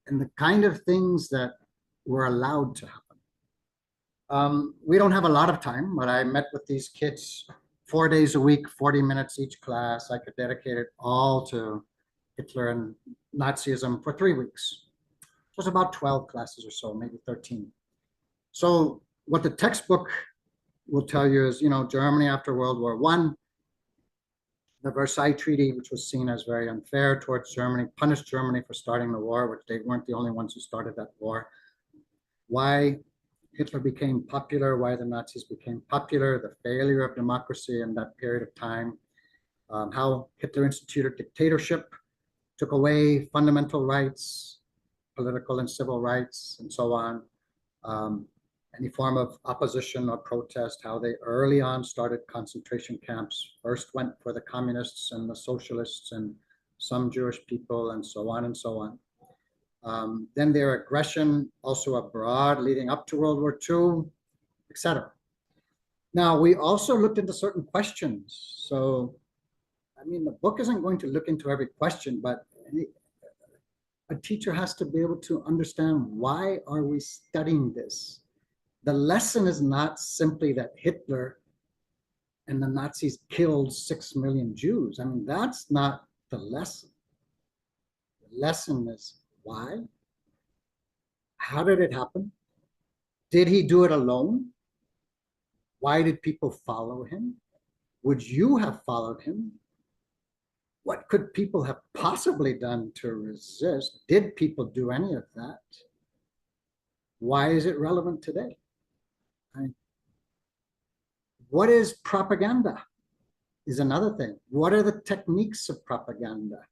and the kind of things that were allowed to happen. We don't have a lot of time, but I met with these kids 4 days a week, 40 minutes each class. I could dedicate it all to Hitler and Nazism for 3 weeks. It was about 12 classes or so, maybe 13. So what the textbook will tell you is, you know, Germany after World War I, the Versailles Treaty, which was seen as very unfair towards Germany, punished Germany for starting the war, which they weren't the only ones who started that war. Why Hitler became popular, why the Nazis became popular, the failure of democracy in that period of time, how Hitler instituted dictatorship, took away fundamental rights, political and civil rights, and so on. Any form of opposition or protest, how they early on started concentration camps, first went for the communists and the socialists and some Jewish people and so on and so on. Then their aggression also abroad leading up to World War II, etc. Now, we also looked into certain questions. So, I mean, the book isn't going to look into every question, but a teacher has to be able to understand, why are we studying this? The lesson is not simply that Hitler and the Nazis killed 6 million Jews. I mean, that's not the lesson. The lesson is why? How did it happen? Did he do it alone? Why did people follow him? Would you have followed him? What could people have possibly done to resist? Did people do any of that? Why is it relevant today? I mean, what is propaganda is another thing. What are the techniques of propaganda?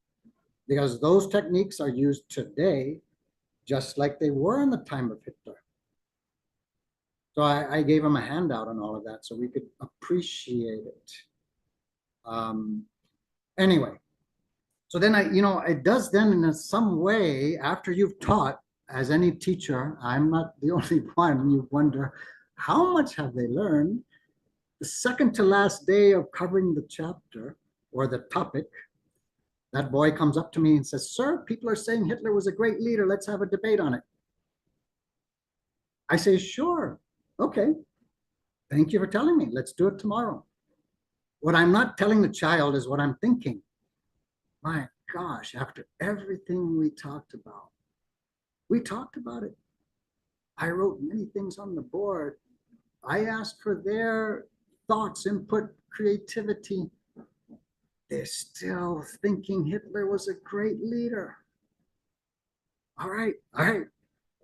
Because those techniques are used today just like they were in the time of Hitler. So I gave him a handout on all of that so we could appreciate it. Anyway, so then it does then in some way, after you've taught, as any teacher, I'm not the only one, you wonder, how much have they learned? The second to last day of covering the chapter or the topic, that boy comes up to me and says, "Sir, people are saying Hitler was a great leader. Let's have a debate on it." I say, "Sure. Okay. Thank you for telling me. Let's do it tomorrow." What I'm not telling the child is what I'm thinking. My gosh, after everything we talked about it. I wrote many things on the board. I asked for their thoughts, input, creativity. They're still thinking Hitler was a great leader. All right.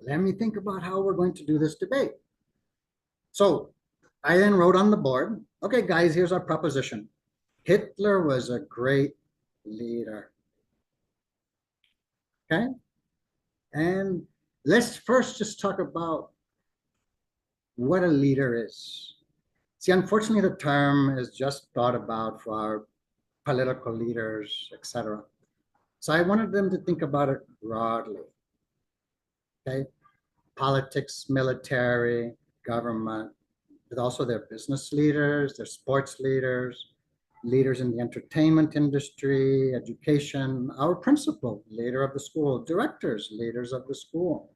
Let me think about how we're going to do this debate. So I then wrote on the board, okay, guys, here's our proposition. Hitler was a great leader. Okay? And let's first just talk about what a leader is. See, unfortunately, the term is just thought about for our political leaders, etc. So I wanted them to think about it broadly. Okay? Politics, military, government, but also their business leaders, their sports leaders, leaders in the entertainment industry, education, our principal, leader of the school, directors, leaders of the school.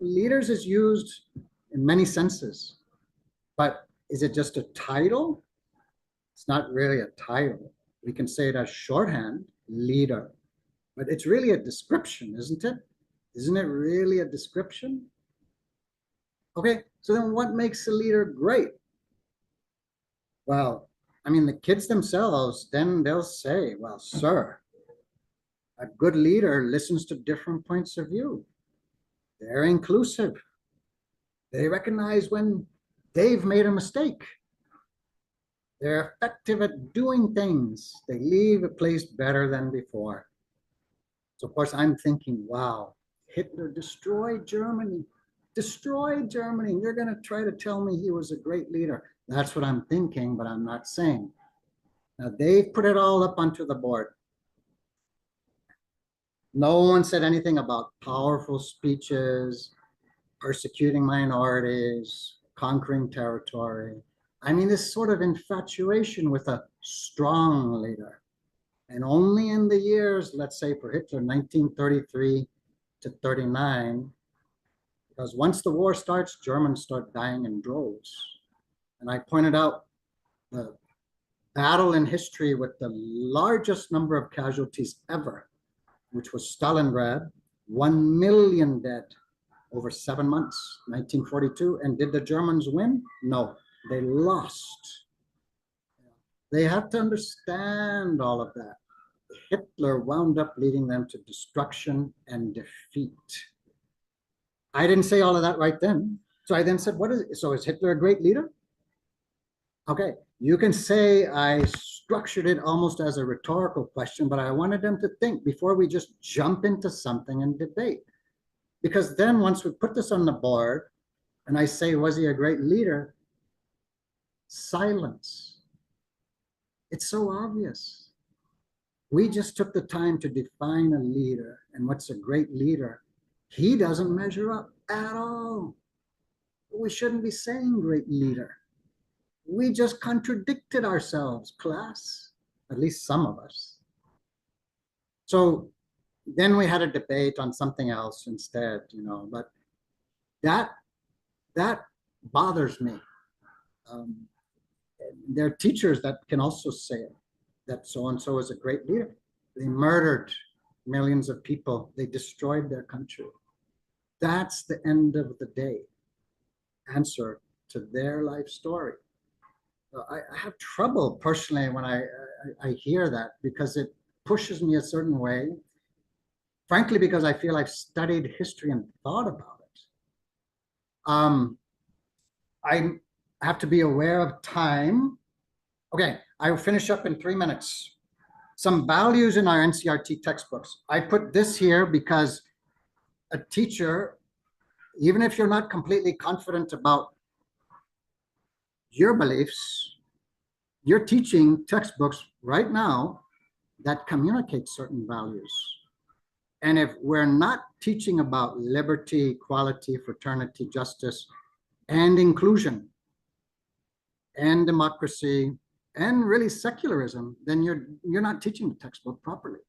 Leaders is used in many senses, but is it just a title? It's not really a title. We can say it as shorthand, leader, but it's really a description, isn't it? Isn't it really a description? Okay, so then what makes a leader great? Well, I mean, the kids themselves, then they'll say, well, sir, a good leader listens to different points of view. They're inclusive. They recognize when they've made a mistake. They're effective at doing things. They leave a place better than before. So, of course, I'm thinking, wow, Hitler destroyed Germany. Destroyed Germany. You're going to try to tell me he was a great leader. That's what I'm thinking, but I'm not saying. Now, they've put it all up onto the board. No one said anything about powerful speeches, persecuting minorities, conquering territory. I mean, this sort of infatuation with a strong leader. And only in the years, let's say for Hitler, 1933 to 39, because once the war starts, Germans start dying in droves. And I pointed out the battle in history with the largest number of casualties ever, which was Stalingrad, 1 million dead over 7 months, 1942. And did the Germans win? No, they lost. They have to understand all of that. Hitler wound up leading them to destruction and defeat. I didn't say all of that right then. So I then said, so is Hitler a great leader? Okay, you can say I structured it almost as a rhetorical question, but I wanted them to think before we just jump into something and debate. Because then once we put this on the board and I say, was he a great leader? Silence. It's so obvious. We just took the time to define a leader, and what's a great leader? He doesn't measure up at all. We shouldn't be saying great leader. We just contradicted ourselves, class, at least some of us. So then we had a debate on something else instead, but that that bothers me. Um, there are teachers that can also say that so and so is a great leader. They murdered millions of people. They destroyed their country. That's the end of the day answer to their life story. I have trouble personally when I hear that, because it pushes me a certain way. Frankly, because I feel I've studied history and thought about it. I have to be aware of time. Okay, I will finish up in 3 minutes. Some values in our NCRT textbooks. I put this here because a teacher, even if you're not completely confident about your beliefs, you're teaching textbooks right now that communicate certain values. And if we're not teaching about liberty, equality, fraternity, justice, and inclusion, and democracy, and really secularism, then you're not teaching the textbook properly.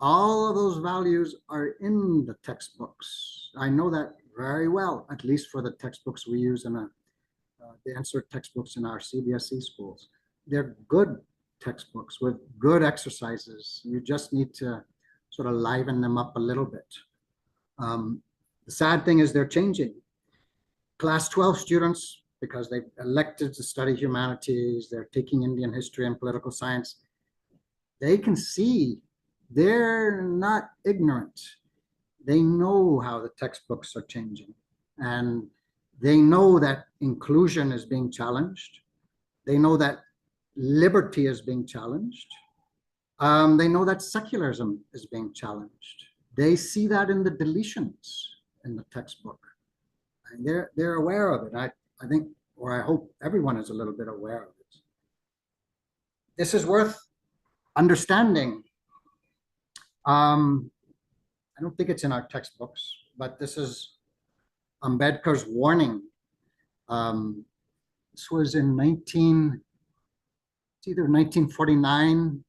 All of those values are in the textbooks. I know that very well, at least for the textbooks we use in the answer textbooks in our CBSE schools. They're good textbooks with good exercises. You just need to sort of liven them up a little bit. The sad thing is they're changing. Class 12 students, because they've elected to study humanities, they're taking Indian history and political science, they can see they're not ignorant. They know how the textbooks are changing, and they know that inclusion is being challenged. They know that liberty is being challenged. They know that secularism is being challenged. They see that in the deletions in the textbook. And they're aware of it. I think, or I hope everyone is a little bit aware of it. This is worth understanding. I don't think it's in our textbooks, but this is Ambedkar's warning. This was in it's either 1949,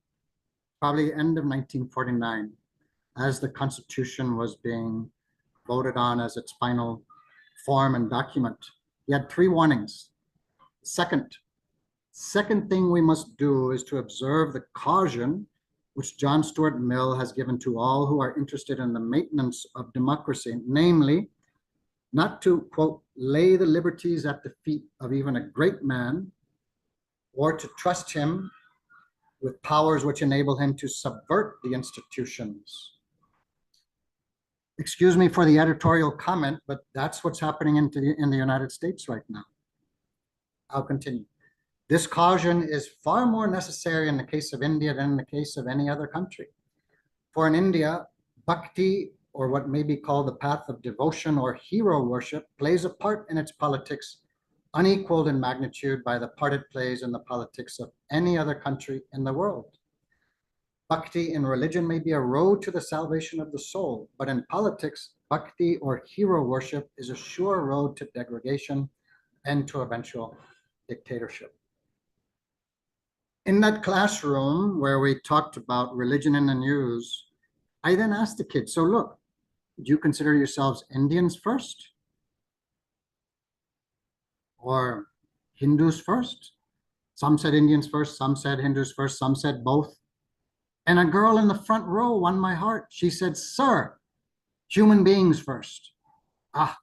probably end of 1949, as the Constitution was being voted on as its final form and document. He had 3 warnings. Second thing we must do is to observe the caution which John Stuart Mill has given to all who are interested in the maintenance of democracy, namely, not to, quote, lay the liberties at the feet of even a great man, or to trust him with powers which enable him to subvert the institutions. Excuse me for the editorial comment, but that's what's happening in the United States right now. I'll continue. This caution is far more necessary in the case of India than in the case of any other country. For in India, bhakti, or what may be called the path of devotion or hero worship, plays a part in its politics unequaled in magnitude by the part it plays in the politics of any other country in the world. Bhakti in religion may be a road to the salvation of the soul, but in politics, bhakti or hero worship is a sure road to degradation and to eventual dictatorship. In that classroom where we talked about religion in the news, I then asked the kids, so look, do you consider yourselves Indians first? Or Hindus first? Some said Indians first, some said Hindus first, some said both. And a girl in the front row won my heart. She said, sir, human beings first. I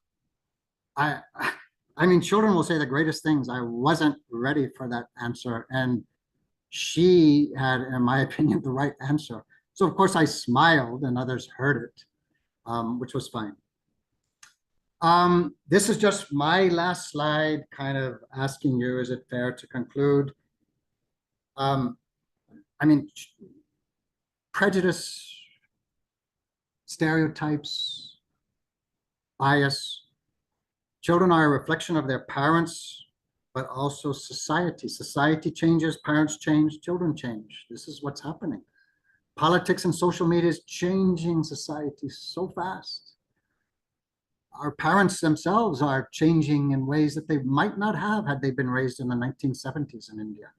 mean, children will say the greatest things. I wasn't ready for that answer. And she had, in my opinion, the right answer. So of course I smiled and others heard it, which was fine. This is just my last slide, kind of asking you, is it fair to conclude? I mean, prejudice, stereotypes, bias. Children are a reflection of their parents, but also society. Society changes, parents change, children change. This is what's happening. Politics and social media is changing society so fast. our parents themselves are changing in ways that they might not have had they been raised in the 1970s in India.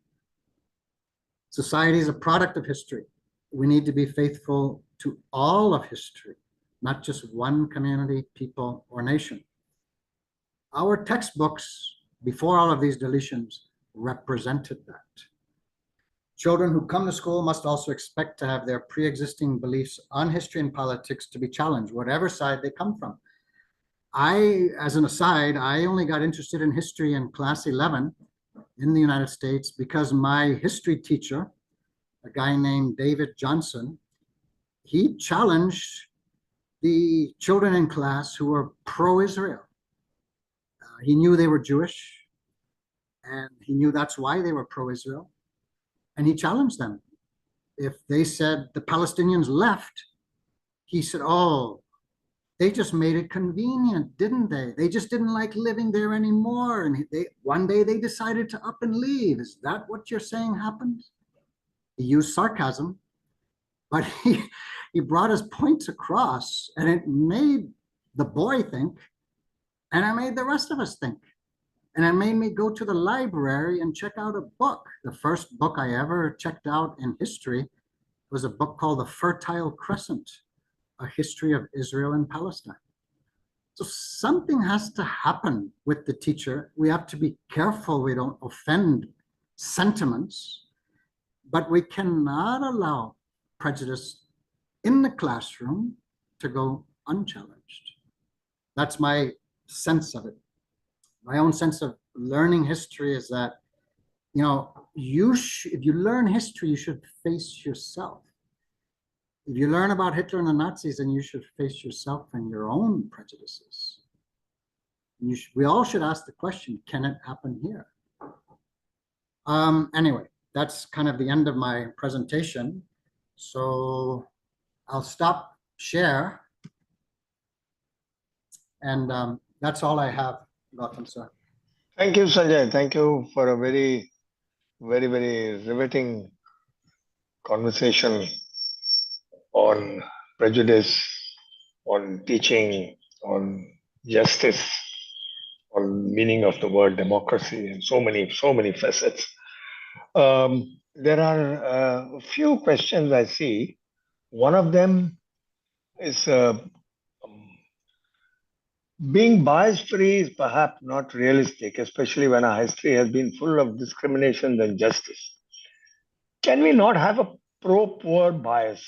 Society is a product of history. We need to be faithful to all of history, not just one community, people, or nation. Our textbooks, before all of these deletions, represented that. Children who come to school must also expect to have their pre-existing beliefs on history and politics to be challenged, whatever side they come from. As an aside, I only got interested in history in class 11 in the United States because my history teacher, a guy named David Johnson, he challenged the children in class who were pro-Israel. He knew they were Jewish, and he knew that's why they were pro-Israel. And he challenged them. If they said the Palestinians left, he said, oh, they just made it convenient, didn't they? They just didn't like living there anymore. And one day they decided to up and leave. Is that what you're saying happened? He used sarcasm, but he brought his points across, and it made the boy think, and it made the rest of us think. And it made me go to the library and check out a book. The first book I ever checked out in history was a book called The Fertile Crescent, A History of Israel and Palestine. So something has to happen with the teacher. We have to be careful we don't offend sentiments, but we cannot allow prejudice in the classroom to go unchallenged. That's my sense of it. My own sense of learning history is that, you know, if you learn history, you should face yourself. If you learn about Hitler and the Nazis, then you should face yourself and your own prejudices. We all should ask the question, can it happen here? Anyway, that's kind of the end of my presentation. So I'll stop share. And that's all I have, Gautam sir. Thank you, Sanjay. Thank you for a very, very, very riveting conversation on prejudice, on teaching, on justice, on meaning of the word democracy, and so many facets. There are a few questions I see. One of them is being bias free is perhaps not realistic, especially when our history has been full of discriminations and injustice. Can we not have a pro poor bias,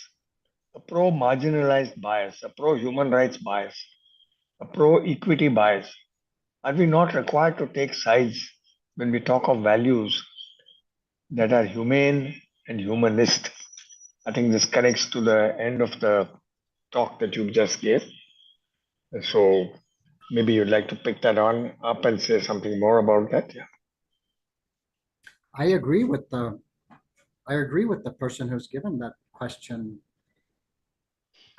a pro marginalized bias, a pro human rights bias, a pro equity bias? Are we not required to take sides when we talk of values that are humane and humanist? I think this connects to the end of the talk that you just gave. So maybe you'd like to pick that on up and say something more about that. Yeah. I agree with the person who's given that question.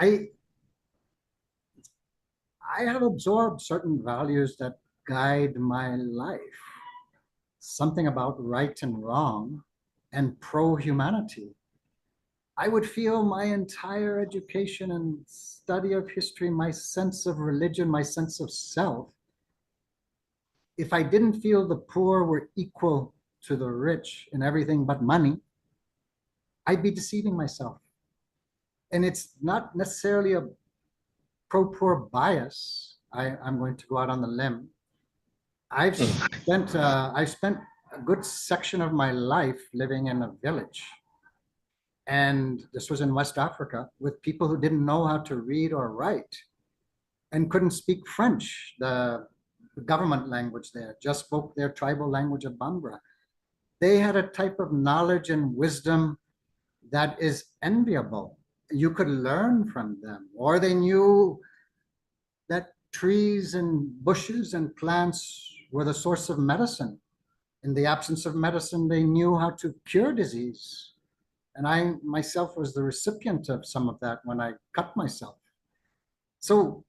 I have absorbed certain values that guide my life. Something about right and wrong and pro-humanity. I would feel my entire education and study of history, my sense of religion, my sense of self, if I didn't feel the poor were equal to the rich in everything but money, I'd be deceiving myself. And it's not necessarily a pro-poor bias. I'm going to go out on the limb. I've spent a good section of my life living in a village. And this was in West Africa with people who didn't know how to read or write and couldn't speak French, the government language there, just spoke their tribal language of Bambara. They had a type of knowledge and wisdom that is enviable. You could learn from them, or they knew that trees and bushes and plants were the source of medicine. In the absence of medicine, they knew how to cure disease. And I myself was the recipient of some of that when I cut myself. So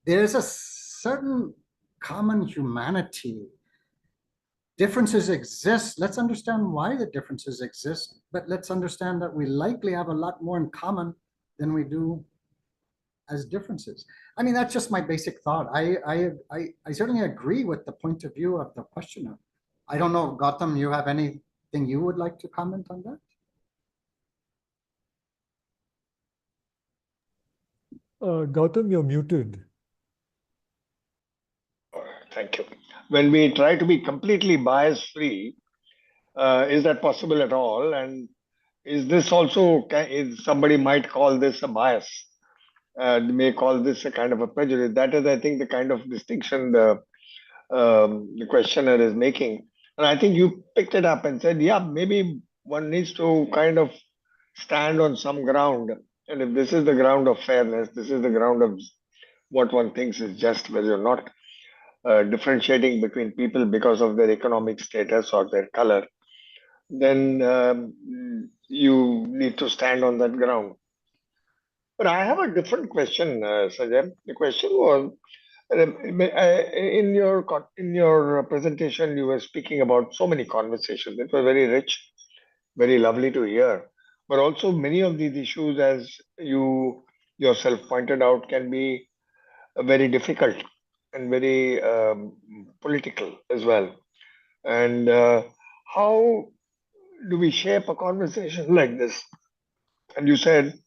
there's a certain common humanity. Differences exist. Let's understand why the differences exist, but let's understand that we likely have a lot more in common than we do as differences. I mean, that's just my basic thought. I certainly agree with the point of view of the questioner. I don't know, Gautam, you have anything you would like to comment on that? Gautam, you're muted. Thank you. When we try to be completely bias free, is that possible at all? And is this also, is somebody might call this a bias? They may call this a kind of a prejudice. That is, I think, the kind of distinction the questioner is making. And I think you picked it up and said, yeah, maybe one needs to kind of stand on some ground. And if this is the ground of fairness, this is the ground of what one thinks is just, where you're not differentiating between people because of their economic status or their color, then you need to stand on that ground. But I have a different question, Sanjay. The question was, in your presentation, you were speaking about so many conversations. It was very rich, very lovely to hear. But also, many of these issues, as you yourself pointed out, can be very difficult and very political as well. And how do we shape a conversation like this? And you said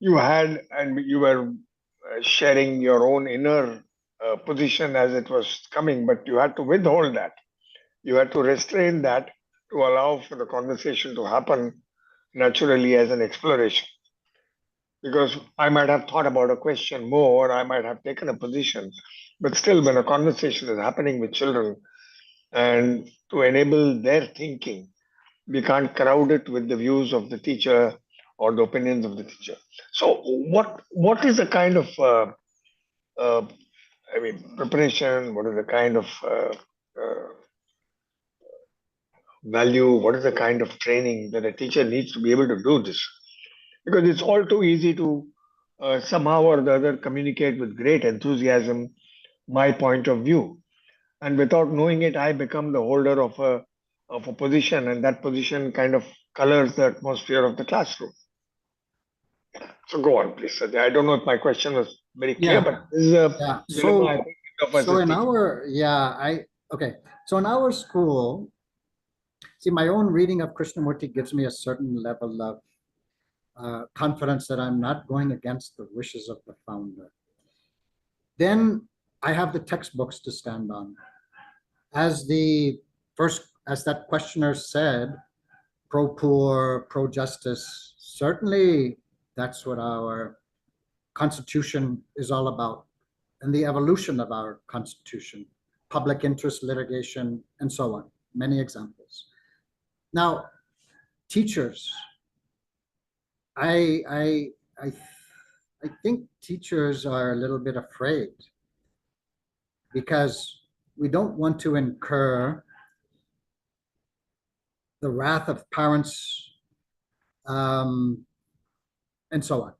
you had, and you were sharing your own inner position as it was coming, but you had to withhold that. You had to restrain that to allow for the conversation to happen naturally as an exploration. Because I might have thought about a question more, I might have taken a position, but still, when a conversation is happening with children and to enable their thinking, we can't crowd it with the views of the teacher or the opinions of the teacher. So, what is the kind of uh, I mean, preparation? What is the kind of value? What is the kind of training that a teacher needs to be able to do this? Because it's all too easy to somehow or the other communicate with great enthusiasm my point of view, and without knowing it, I become the holder of a position, and that position kind of colors the atmosphere of the classroom. So go on, please. I don't know if my question was very clear, Yeah, but this is a yeah. dilemma I think of us So as in teachers. okay. So in our school, see, my own reading of Krishnamurti gives me a certain level of confidence that I'm not going against the wishes of the founder. Then I have the textbooks to stand on. As as that questioner said, pro poor, pro justice, certainly that's what our Constitution is all about, and the evolution of our Constitution, public interest litigation, and so on. Many examples. Now, teachers, I I I I think teachers are a little bit afraid because we don't want to incur the wrath of parents, um, and so on,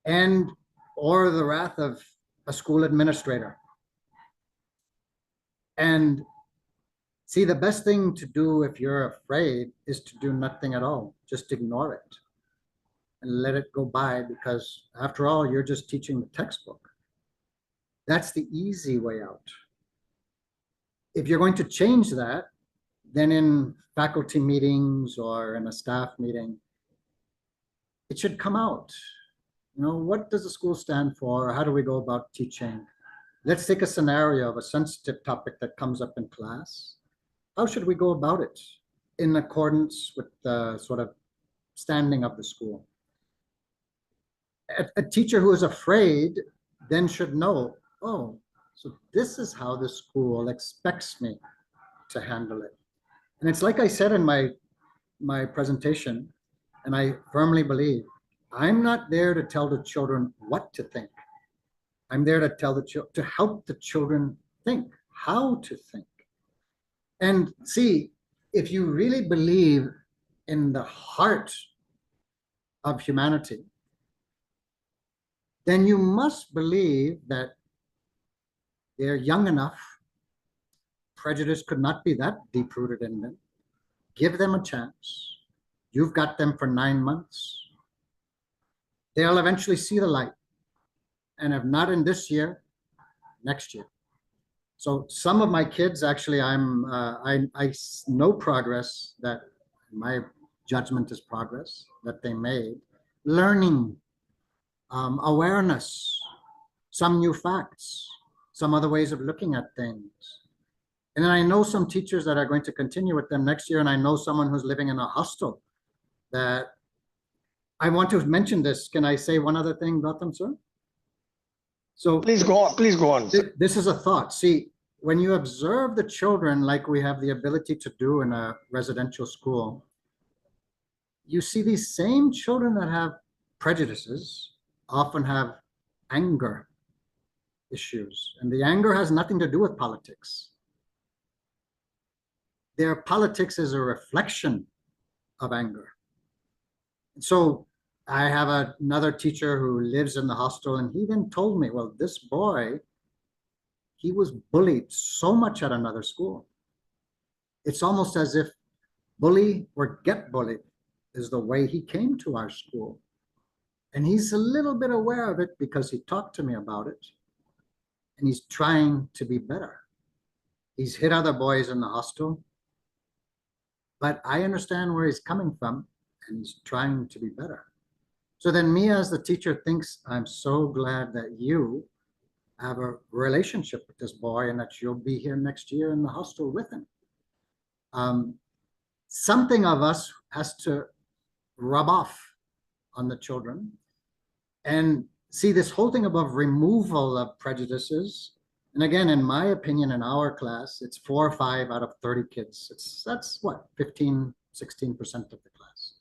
and or the wrath of a school administrator. And see, the best thing to do if you're afraid is to do nothing at all. Just ignore it and let it go by, because after all, you're just teaching the textbook. That's the easy way out. If you're going to change that, then in faculty meetings or in a staff meeting, it should come out. You know, what does the school stand for? How do we go about teaching? Let's take a scenario of a sensitive topic that comes up in class. How should we go about it in accordance with the sort of standing of the school? A teacher who is afraid then should know, oh, so this is how the school expects me to handle it. And it's like I said in my presentation, and I firmly believe, I'm not there to tell the children what to think. I'm there to to help the children think how to think. And see, if you really believe in the heart of humanity, then you must believe that they're young enough. Prejudice could not be that deep rooted in them. Give them a chance. You've got them for 9 months. They'll eventually see the light. And if not in this year, next year. So some of my kids, actually, I know progress, that my judgment is progress that they made, learning, awareness, some new facts, some other ways of looking at things. And then I know some teachers that are going to continue with them next year. And I know someone who's living in a hostel that I want to mention this. Can I say one other thing, Gautam, sir? So Please go on. Please go on. this is a thought. See, when you observe the children like we have the ability to do in a residential school, you see these same children that have prejudices often have anger issues. And the anger has nothing to do with politics. Their politics is a reflection of anger. So I have another teacher who lives in the hostel, and he then told me, well, this boy, he was bullied so much at another school. It's almost as if bully or get bullied is the way he came to our school. And he's a little bit aware of it because he talked to me about it. And he's trying to be better. He's hit other boys in the hostel. But I understand where he's coming from, and he's trying to be better. So then me as the teacher thinks, I'm so glad that you have a relationship with this boy and that you'll be here next year in the hostel with him. Something of us has to rub off on the children. And see, this whole thing about removal of prejudices, and again, in my opinion, in our class, it's 4 or 5 out of 30 kids. That's what, 15, 16% of the class.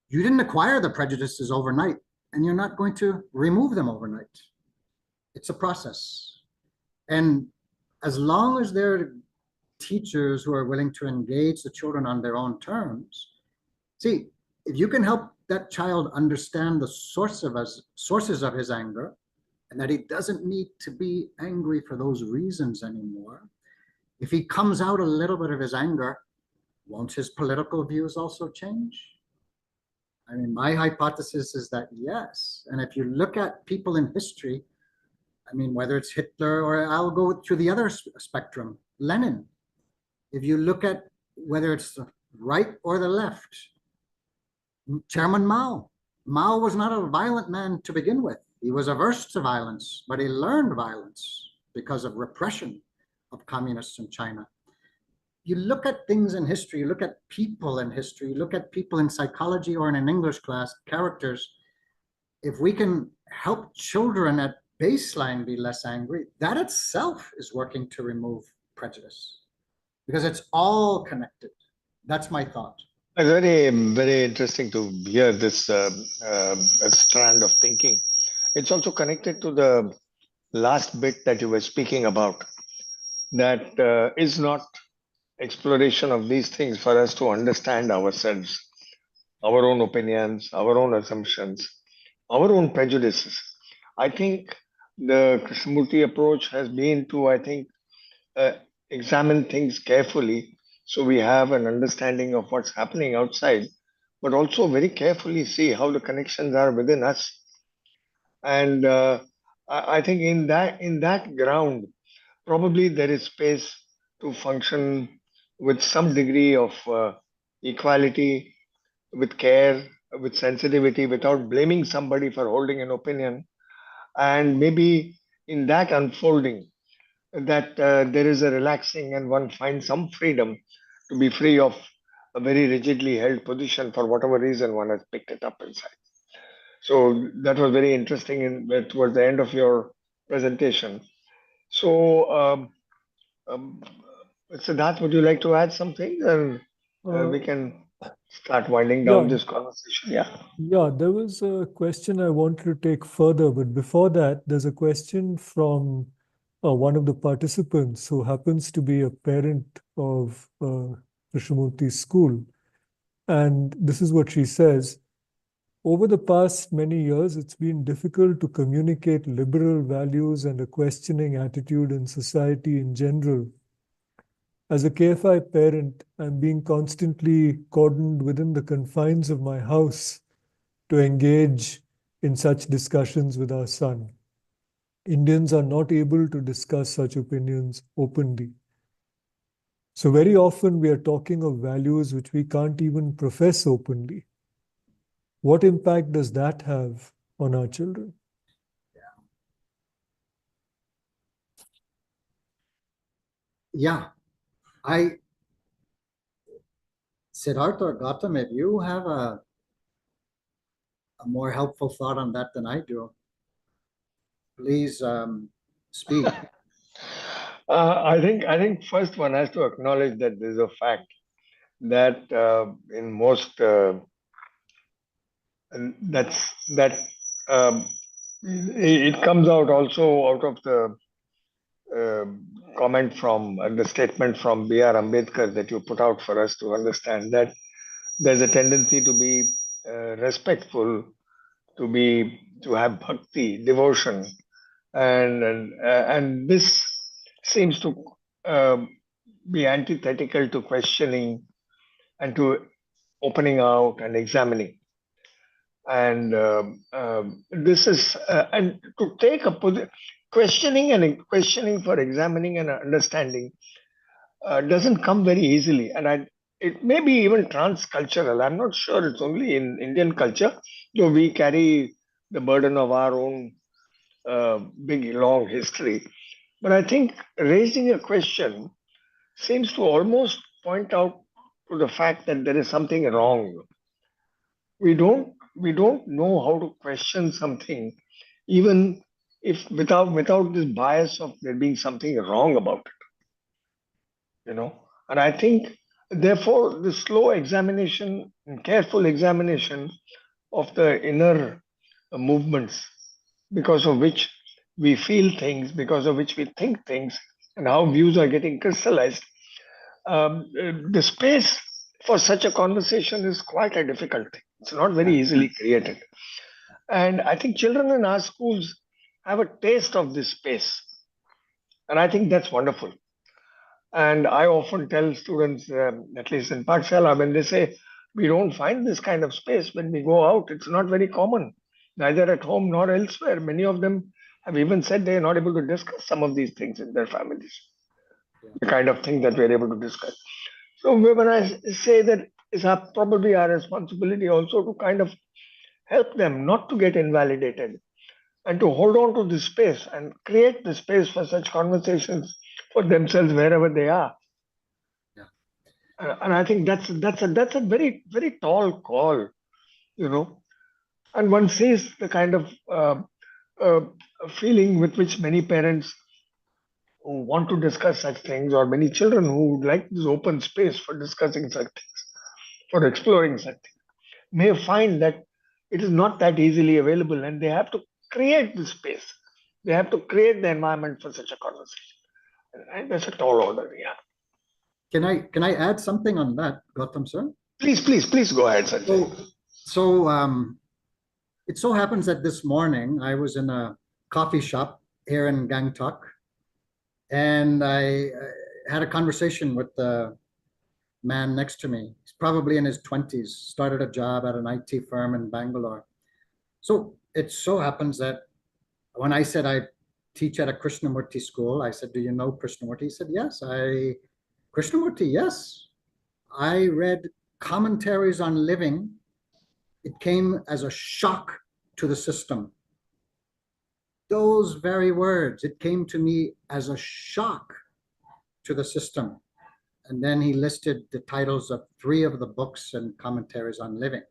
You didn't acquire the prejudices overnight, and you're not going to remove them overnight. It's a process. And as long as there are teachers who are willing to engage the children on their own terms, see, if you can help that child understand the sources of his anger, and that he doesn't need to be angry for those reasons anymore, if he comes out a little bit of his anger, won't his political views also change? I mean, my hypothesis is that yes. And if you look at people in history, I mean, whether it's Hitler, or I'll go to the other spectrum, Lenin. If you look at whether it's the right or the left, Chairman Mao. Mao was not a violent man to begin with. He was averse to violence, but he learned violence because of repression of communists in China. You look at things in history, you look at people in history, you look at people in psychology or in an English class, characters. If we can help children at baseline be less angry, that itself is working to remove prejudice, because it's all connected. That's my thought. Very, very interesting to hear this strand of thinking. It's also connected to the last bit that you were speaking about. That is not exploration of these things for us to understand ourselves, our own opinions, our own assumptions, our own prejudices. I think the Krishnamurti approach has been to, uh, examine things carefully so we have an understanding of what's happening outside, but also very carefully see how the connections are within us. And I think in that ground, probably there is space to function with some degree of equality, with care, with sensitivity, without blaming somebody for holding an opinion. And maybe in that unfolding, that there is a relaxing and one finds some freedom to be free of a very rigidly held position for whatever reason one has picked it up inside. So that was very interesting towards the end of your presentation. So, um, Siddharth, would you like to add something? And we Uh, can start winding down yeah, this conversation. Yeah. yeah, there was a question I wanted to take further, but before that, there's a question from one of the participants who happens to be a parent of Krishnamurti's school. And this is what she says. Over the past many years, it's been difficult to communicate liberal values and a questioning attitude in society in general. As a KFI parent, I'm being constantly cordoned within the confines of my house to engage in such discussions with our son. Indians are not able to discuss such opinions openly. So very often we are talking of values which we can't even profess openly. What impact does that have on our children? Yeah, Siddhartha or Gautam, if you have a more helpful thought on that than I do, please speak. I think first one has to acknowledge that there's a fact that in most that um, it comes out also out of the uh, comment from the statement from B.R. Ambedkar that you put out for us to understand that there's a tendency to be respectful, to have bhakti, devotion, and this seems to uh, be antithetical to questioning and to opening out and examining. And this is and to take a questioning for examining and understanding doesn't come very easily, and it may be even transcultural. I'm not sure it's only in Indian culture, though we carry the burden of our own big long history. But I think raising a question seems to almost point out to the fact that there is something wrong. We don't know how to question something, even if without this bias of there being something wrong about it. And I think therefore the slow examination and careful examination of the inner movements, because of which we feel things, because of which we think things, and how views are getting crystallized. The space for such a conversation is quite a difficult thing. It's not very easily created. And I think children in our schools have a taste of this space. And I think that's wonderful. And I often tell students, at least in Pathashaala, when they say, we don't find this kind of space when we go out, it's not very common, neither at home nor elsewhere. Many of them have even said they are not able to discuss some of these things in their families, the kind of thing that we're able to discuss. So when I say that it's probably our responsibility also to kind of help them not to get invalidated and to hold on to this space and create the space for such conversations for themselves wherever they are. Yeah. And I think that's a very very tall call, you know. And one sees the kind of uh, feeling with which many parents who want to discuss such things, or many children who would like this open space for discussing such things, for exploring such things, may find that it is not that easily available, and they have to create the space. They have to create the environment for such a conversation. And that's a tall order, yeah. Can I add something on that, Gautam sir? Please go ahead, Sanjay. So it so happens that this morning I was in a coffee shop here in Gangtok, and I had a conversation with the man next to me. He's probably in his 20s, started a job at an IT firm in Bangalore. So it so happens that when I said I teach at a Krishnamurti school, I said, "Do you know Krishnamurti?" He said, "Yes, Krishnamurti, yes. I read commentaries on living. It came as a shock to the system." Those very words, it came to me as a shock to the system. And then he listed the titles of 3 of the books and commentaries on living.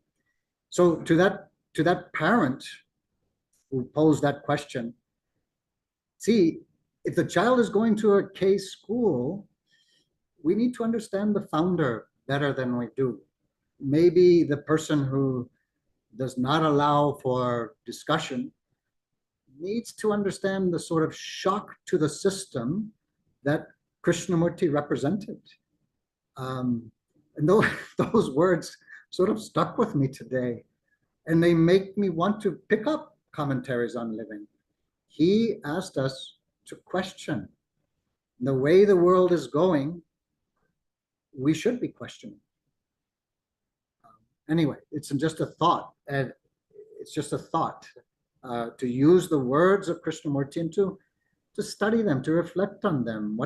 So to that parent who posed that question, see, if the child is going to a K school, we need to understand the founder better than we do. Maybe the person who does not allow for discussion needs to understand the sort of shock to the system that Krishnamurti represented. And those words sort of stuck with me today, and they make me want to pick up commentaries on living. He asked us to question the way the world is going. We should be questioning. Anyway, it's just a thought, and it's just a thought, to use the words of Krishnamurti and to study them, to reflect on them.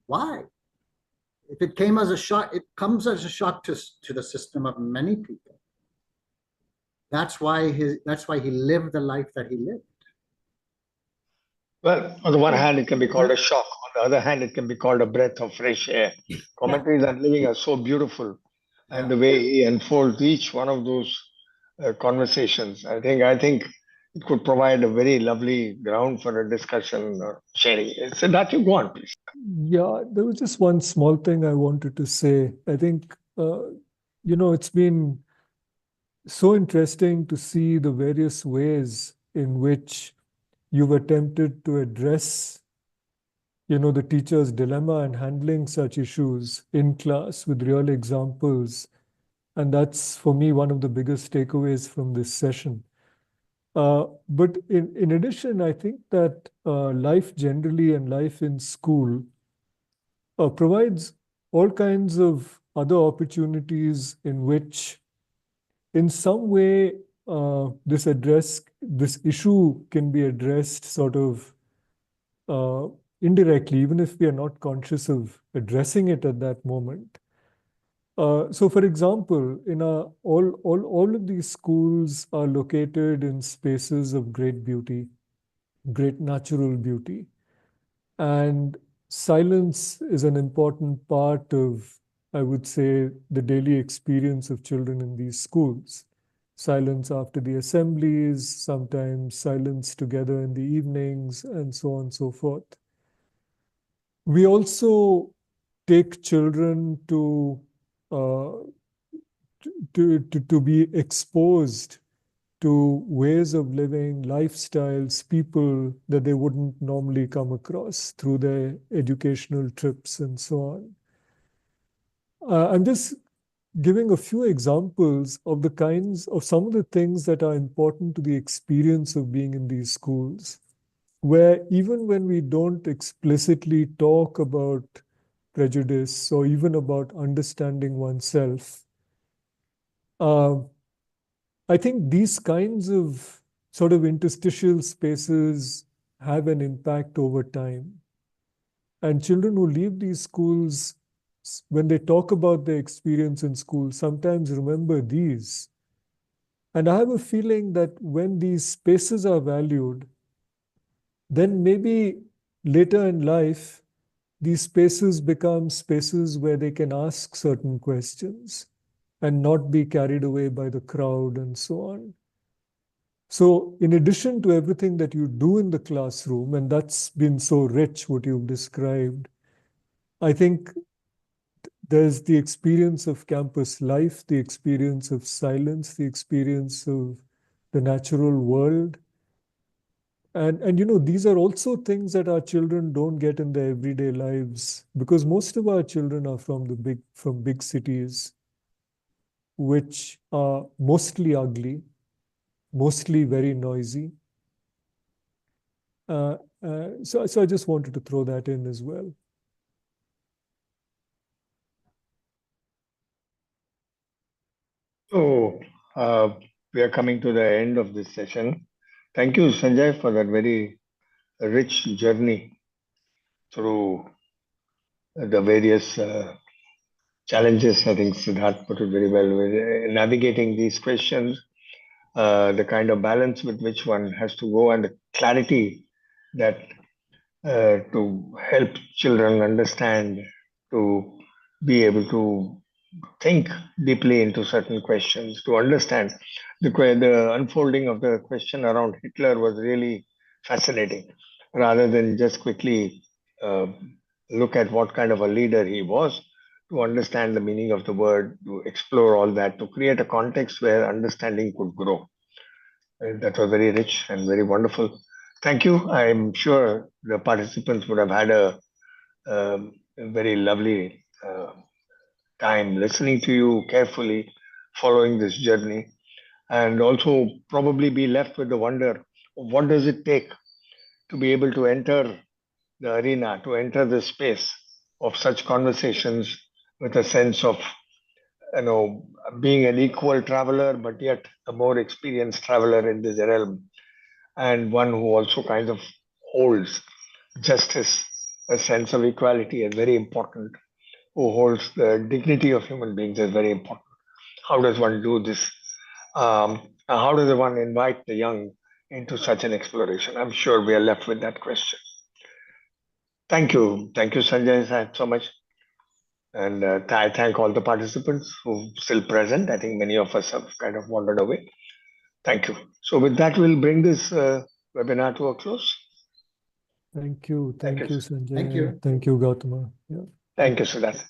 Why? If it came as a shock, it comes as a shock to the system of many people. That's why he lived the life that he lived. Well, on the one hand, it can be called a shock. On the other hand, it can be called a breath of fresh air. Commentaries on living are so beautiful, and the way he unfolds each one of those conversations, I think it could provide a very lovely ground for a discussion or sharing. So that you go on, please. Yeah, there was just one small thing I wanted to say. I think, it's been so interesting to see the various ways in which you've attempted to address, the teacher's dilemma and handling such issues in class with real examples. And that's, for me, one of the biggest takeaways from this session. But in addition, I think that life generally and life in school provides all kinds of other opportunities in which, in some way, this issue can be addressed sort of indirectly, even if we are not conscious of addressing it at that moment. So, for example, all of these schools are located in spaces of great beauty, great natural beauty. And silence is an important part of, I would say, the daily experience of children in these schools. Silence after the assemblies, sometimes silence together in the evenings, and so on and so forth. We also take children uh, to be exposed to ways of living, lifestyles, people that they wouldn't normally come across through their educational trips and so on. I'm just giving a few examples of some of the things that are important to the experience of being in these schools, where even when we don't explicitly talk about prejudice or even about understanding oneself, uh, I think these kinds of sort of interstitial spaces have an impact over time. And children who leave these schools, when they talk about their experience in school, sometimes remember these. And I have a feeling that when these spaces are valued, then maybe later in life, these spaces become spaces where they can ask certain questions and not be carried away by the crowd and so on. So, in addition to everything that you do in the classroom, and that's been so rich, what you've described, I think there's the experience of campus life, the experience of silence, the experience of the natural world. And these are also things that our children don't get in their everyday lives, because most of our children are from big cities, which are mostly ugly, mostly very noisy. So I just wanted to throw that in as well. So we are coming to the end of this session. Thank you, Sanjay, for that very rich journey through the various challenges. I think Siddharth put it very well with navigating these questions, the kind of balance with which one has to go, and the clarity that to help children understand, to be able to think deeply into certain questions, to understand the unfolding of the question around Hitler was really fascinating, rather than just quickly uh, look at what kind of a leader he was, to understand the meaning of the word, to explore all that, to create a context where understanding could grow. That was very rich and very wonderful. Thank you. I'm sure the participants would have had a very lovely time listening to you carefully, following this journey, and also probably be left with the wonder of what does it take to be able to enter the arena, to enter the space of such conversations with a sense of being an equal traveler, but yet a more experienced traveler in this realm, and one who also kind of holds justice, a sense of equality is very important, who holds the dignity of human beings is very important. How does one do this? How does one invite the young into such an exploration? I'm sure we are left with that question. Thank you, Sanjay, so much. And I thank all the participants who are still present. I think many of us have kind of wandered away. Thank you. So with that, we'll bring this webinar to a close. Thank you. Thank Thank you. you, Sanjay. Thank you. Thank you, Gautama. Yeah. Thank you, Siddharth.